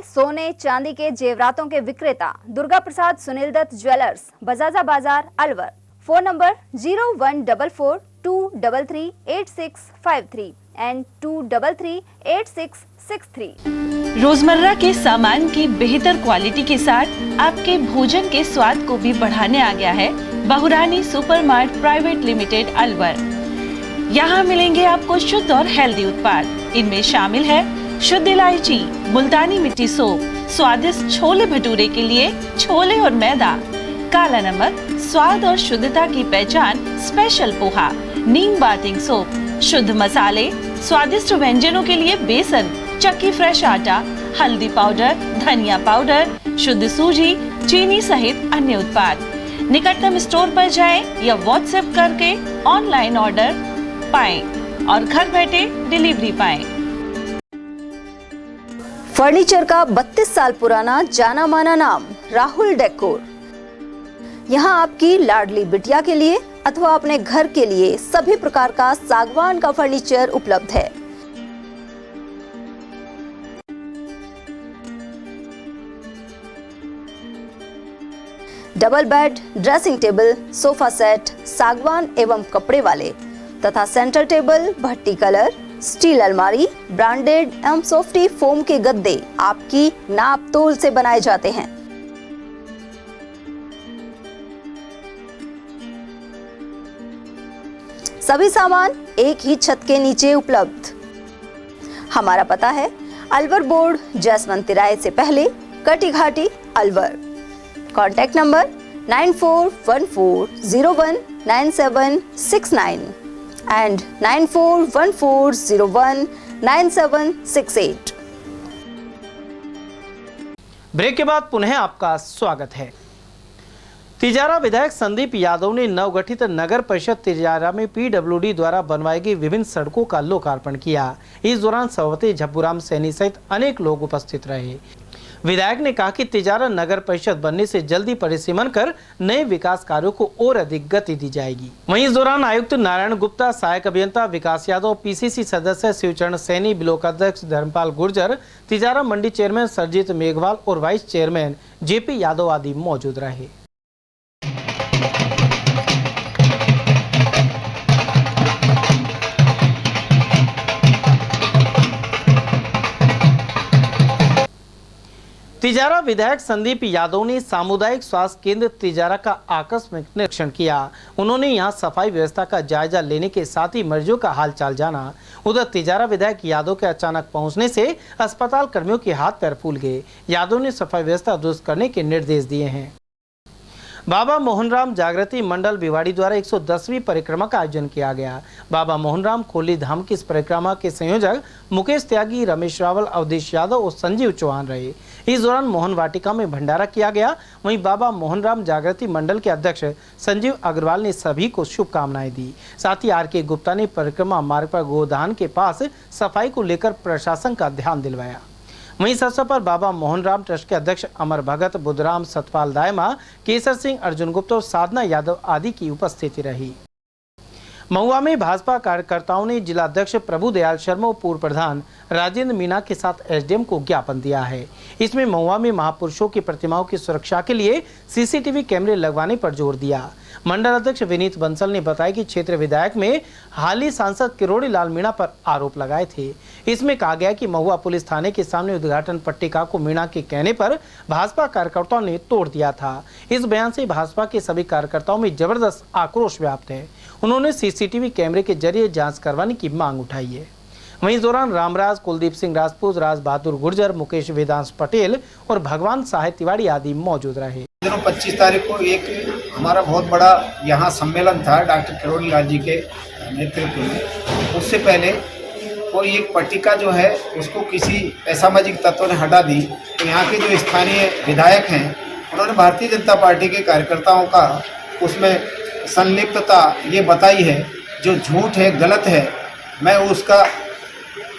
सोने चांदी के जेवरातों के विक्रेता दुर्गा प्रसाद सुनील दत्त ज्वेलर्स, बजाजा बाजार, अलवर। Phone number 0144233853 and 2338663। रोजमर्रा के सामान की बेहतर क्वालिटी के साथ आपके भोजन के स्वाद को भी बढ़ाने आ गया है बहुरानी सुपरमार्ट प्राइवेट लिमिटेड, अलवर। यहाँ मिलेंगे आपको शुद्ध और हेल्दी उत्पाद। इनमें शामिल है शुद्ध इलायची, मुल्तानी मिट्टी सोप, स्वादिष्ट छोले भटूरे के लिए छोले और मैदा, काला नमक, स्वाद और शुद्धता की पहचान स्पेशल पोहा, नीम बाथिंग सोप, शुद्ध मसाले, स्वादिष्ट व्यंजनों के लिए बेसन, चक्की फ्रेश आटा, हल्दी पाउडर, धनिया पाउडर, शुद्ध सूजी, चीनी सहित अन्य उत्पाद। निकटतम स्टोर पर जाएं या व्हाट्सएप करके ऑनलाइन ऑर्डर पाएं और घर बैठे डिलीवरी पाएं। फर्नीचर का 32 साल पुराना जाना माना नाम राहुल डेकोर। यहाँ आपकी लाडली बिटिया के लिए अथवा अपने घर के लिए सभी प्रकार का सागवान का फर्नीचर उपलब्ध है। Double bed, dressing table, sofa set, सागवान एवं कपड़े वाले तथा सेंटर टेबल, भट्टी कलर, स्टील अलमारी, ब्रांडेड एवं सॉफ्टी फोम के गद्दे आपकी नाप तोल से बनाए जाते हैं। सभी सामान एक ही छत के नीचे उपलब्ध। हमारा पता है अलवर बोर्ड, जसवंत तिराहे से पहले, Kati Ghati, Alwar. Contact number 9414019769 and 9414019768। Break के बाद पुनः आपका स्वागत है। तिजारा विधायक संदीप यादव ने नवगठित नगर परिषद तिजारा में PWD द्वारा बनवाई गई विभिन्न सड़कों का लोकार्पण किया। इस दौरान सभापति झब्बूराम सैनी सहित अनेक लोग उपस्थित रहे। विधायक ने कहा कि तिजारा नगर परिषद बनने से जल्दी परिसीमन कर नए विकास कार्यों को और अधिक गति दी जाएगी। वहीं इस दौरान आयुक्त नारायण गुप्ता, सहायक अभियंता विकास यादव, PCC सदस्य शिवचरण सैनी, ब्लॉक अध्यक्ष धर्मपाल गुर्जर, तिजारा मंडी चेयरमैन सरजीत मेघवाल और वाइस चेयरमैन JP यादव आदि मौजूद रहे। तिजारा विधायक संदीप यादव ने सामुदायिक स्वास्थ्य केंद्र तिजारा का आकस्मिक निरीक्षण किया। उन्होंने यहां सफाई व्यवस्था का जायजा लेने के साथ ही मरीजों का हालचाल जाना। उधर तिजारा विधायक यादव के अचानक पहुंचने से अस्पताल कर्मियों के हाथ पैर फूल गए। यादव ने सफाई व्यवस्था दुरुस्त करने के निर्देश दिए हैं। बाबा मोहनराम जागृति मंडल भिवाड़ी द्वारा 110वीं परिक्रमा का आयोजन किया गया। बाबा मोहनराम खोली धाम की इस परिक्रमा के संयोजक मुकेश त्यागी, रमेश रावल, अवधेश यादव और संजीव चौहान रहे। इस दौरान मोहन वाटिका में भंडारा किया गया। वहीं बाबा मोहनराम जागृति मंडल के अध्यक्ष संजीव अग्रवाल ने सभी को शुभकामनाएं दी। साथ ही RK गुप्ता ने परिक्रमा मार्ग पर गोदान के पास सफाई को लेकर प्रशासन का ध्यान दिलवाया। वहीं इस अवसर पर बाबा मोहनराम ट्रस्ट के अध्यक्ष अमर भगत, बुद्धराम, सतपाल दायमा, केसर सिंह, अर्जुन गुप्ता और साधना यादव आदि की उपस्थिति रही। महुआ में भाजपा कार्यकर्ताओं ने जिलाध्यक्ष प्रभुदयाल शर्मा और पूर्व प्रधान राजेंद्र मीणा के साथ एसडीएम को ज्ञापन दिया है। इसमें महुआ में महापुरुषों की प्रतिमाओं की सुरक्षा के लिए सीसीटीवी कैमरे लगवाने पर जोर दिया। मंडल अध्यक्ष विनीत बंसल ने बताया कि क्षेत्र विधायक में हाल ही सांसद किरोड़ी लाल मीणा पर आरोप लगाए थे। इसमें कहा गया कि महुआ पुलिस थाने के सामने उद्घाटन पट्टिका को मीणा के कहने पर भाजपा कार्यकर्ताओं ने तोड़ दिया था। इस बयान से भाजपा के सभी कार्यकर्ताओं में जबरदस्त आक्रोश व्याप्त है। उन्होंने सीसीटीवी कैमरे के जरिए जांच करवाने की मांग उठाई है। वहीं इस दौरान रामराज, कुलदीप सिंह राजपूत, राज बहादुर गुर्जर, मुकेश वेदांश पटेल और भगवान साहिब तिवारी आदि मौजूद रहे। 25 तारीख को एक हमारा बहुत बड़ा यहाँ सम्मेलन था डॉक्टर किरोड़ी लाल जी के नेतृत्व में। उससे पहले कोई एक पट्टिका जो है उसको किसी असामाजिक तत्वों ने हटा दी। तो यहाँ के जो स्थानीय विधायक हैं उन्होंने भारतीय जनता पार्टी के कार्यकर्ताओं का उसमें संलिप्तता ये बताई है, जो झूठ है, गलत है। मैं उसका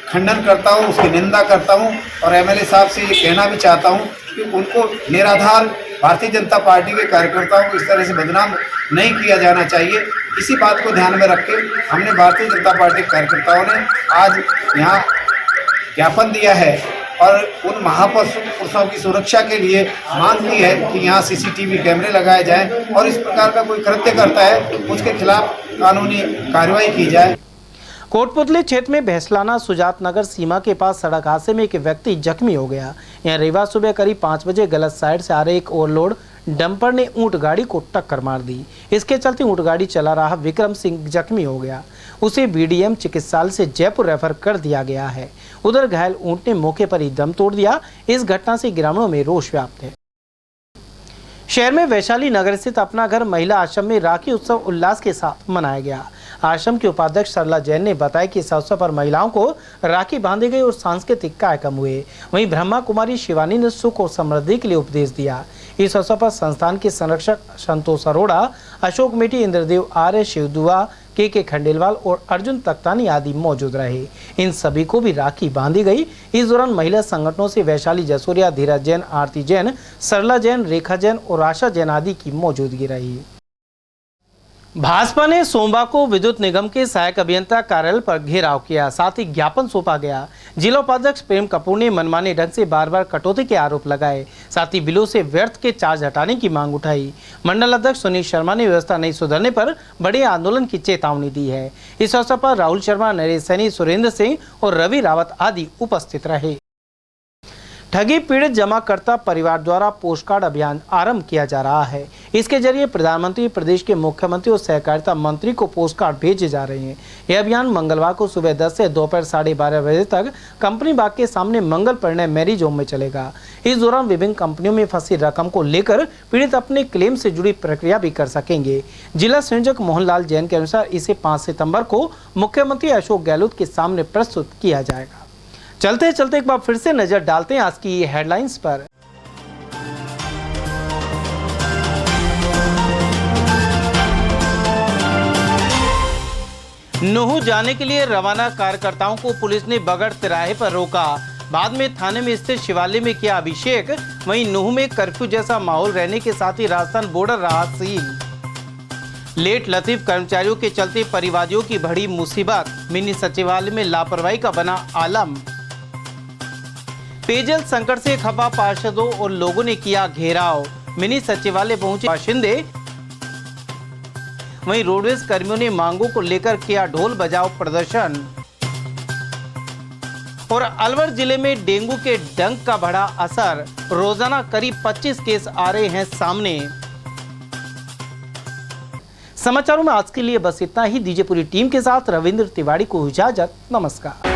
खंडन करता हूँ, उसकी निंदा करता हूँ और एमएलए साहब से ये कहना भी चाहता हूँ कि उनको निराधार भारतीय जनता पार्टी के कार्यकर्ताओं को इस तरह से बदनाम नहीं किया जाना चाहिए। इसी बात को ध्यान में रख के हमने भारतीय जनता पार्टी के कार्यकर्ताओं ने आज यहाँ ज्ञापन दिया है और उन महापुरुषों की सुरक्षा के लिए मांग की है कि यहाँ सीसीटीवी कैमरे लगाए जाएं और इस प्रकार का कोई कृत्य करता है उसके खिलाफ कानूनी कार्रवाई की जाए। कोटपुतली क्षेत्र में भैंसलाना सुजात नगर सीमा के पास सड़क हादसे में एक व्यक्ति जख्मी हो गया। यहाँ रविवार सुबह करीब 5 बजे गलत साइड से आ रहे एक ओवरलोड डंपर ने ऊंट गाड़ी को टक्कर मार दी। इसके चलते ऊंट गाड़ी चला रहा विक्रम सिंह जख्मी हो गया। उसे बीडीएम चिकित्सालय से जयपुर रेफर कर दिया गया है। उधर घायल ऊंट ने मौके पर ही दम तोड़ दिया। इस घटना से ग्रामीणों में रोष व्याप्त है। शहर में वैशाली नगर स्थित अपना घर महिला आश्रम में राखी उत्सव उल्लास के साथ मनाया गया। आश्रम के उपाध्यक्ष सरला जैन ने बताया कि इस अवसर पर महिलाओं को राखी बांधी गई और सांस्कृतिक कार्यक्रम हुए। वहीं ब्रह्मा कुमारी शिवानी ने सुख और समृद्धि के लिए उपदेश दिया। इस अवसर पर संस्थान के संरक्षक संतोष अरोड़ा, अशोक मेटी, इंद्रदेव आर्य, शिवदुआ, के खंडेलवाल और अर्जुन तख्तानी आदि मौजूद रहे। इन सभी को भी राखी बांधी गई। इस दौरान महिला संगठनों से वैशाली जसोरिया, धीरज जैन, आरती जैन, सरला जैन, रेखा जैन और आशा जैन आदि की मौजूदगी रही। भाजपा ने सोमवार को विद्युत निगम के सहायक अभियंता कार्यालय पर घेराव किया, साथ ही ज्ञापन सौंपा गया। जिला उपाध्यक्ष प्रेम कपूर ने मनमाने ढंग से बार-बार कटौती के आरोप लगाए, साथ ही बिलों से व्यर्थ के चार्ज हटाने की मांग उठाई। मंडल अध्यक्ष सुनील शर्मा ने व्यवस्था नहीं सुधरने पर बड़े आंदोलन की चेतावनी दी है। इस अवसर पर राहुल शर्मा, नरेश सैनी, सुरेंद्र सिंह और रवि रावत आदि उपस्थित रहे। ठगी पीड़ित जमाकर्ता परिवार द्वारा पोस्ट कार्ड अभियान आरंभ किया जा रहा है। इसके जरिए प्रधानमंत्री, प्रदेश के मुख्यमंत्री और सहकारिता मंत्री को पोस्ट कार्ड भेजे जा रहे हैं। यह अभियान मंगलवार को सुबह 10 से दोपहर 12:30 बजे तक कंपनी बाग के सामने मंगल परिणय मैरिज होम में चलेगा। इस दौरान विभिन्न कंपनियों में फंसी रकम को लेकर पीड़ित अपने क्लेम से जुड़ी प्रक्रिया भी कर सकेंगे। जिला संयोजक मोहनलाल जैन के अनुसार इसे 5 सितम्बर को मुख्यमंत्री अशोक गहलोत के सामने प्रस्तुत किया जाएगा। चलते चलते एक बार फिर से नजर डालते हैं आज की ये हेडलाइंस पर। नूह जाने के लिए रवाना कार्यकर्ताओं को पुलिस ने बगड़ तिराहे पर रोका। बाद में थाने में स्थित शिवालय में किया अभिषेक। वहीं नूह में कर्फ्यू जैसा माहौल रहने के साथ ही राजस्थान बॉर्डर रहा सील। लेट लतीफ कर्मचारियों के चलते परिवादियों की बड़ी मुसीबत। मिनी सचिवालय में लापरवाही का बना आलम। पेयजल संकट से खफा पार्षदों और लोगों ने किया घेराव। मिनी सचिवालय पहुंचे बाशिंदे। वहीं रोडवेज कर्मियों ने मांगों को लेकर किया ढोल बजाओ प्रदर्शन। और अलवर जिले में डेंगू के डंक का बढ़ा असर। रोजाना करीब 25 केस आ रहे हैं सामने। समाचारों में आज के लिए बस इतना ही। दीजिए पूरी टीम के साथ रविंद्र तिवारी को इजाजत। नमस्कार।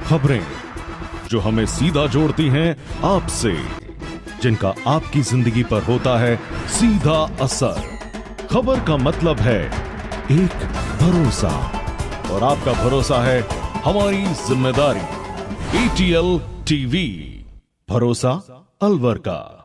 खबरें जो हमें सीधा जोड़ती हैं आपसे, जिनका आपकी जिंदगी पर होता है सीधा असर। खबर का मतलब है एक भरोसा, और आपका भरोसा है हमारी जिम्मेदारी। ATL TV, भरोसा अलवर का।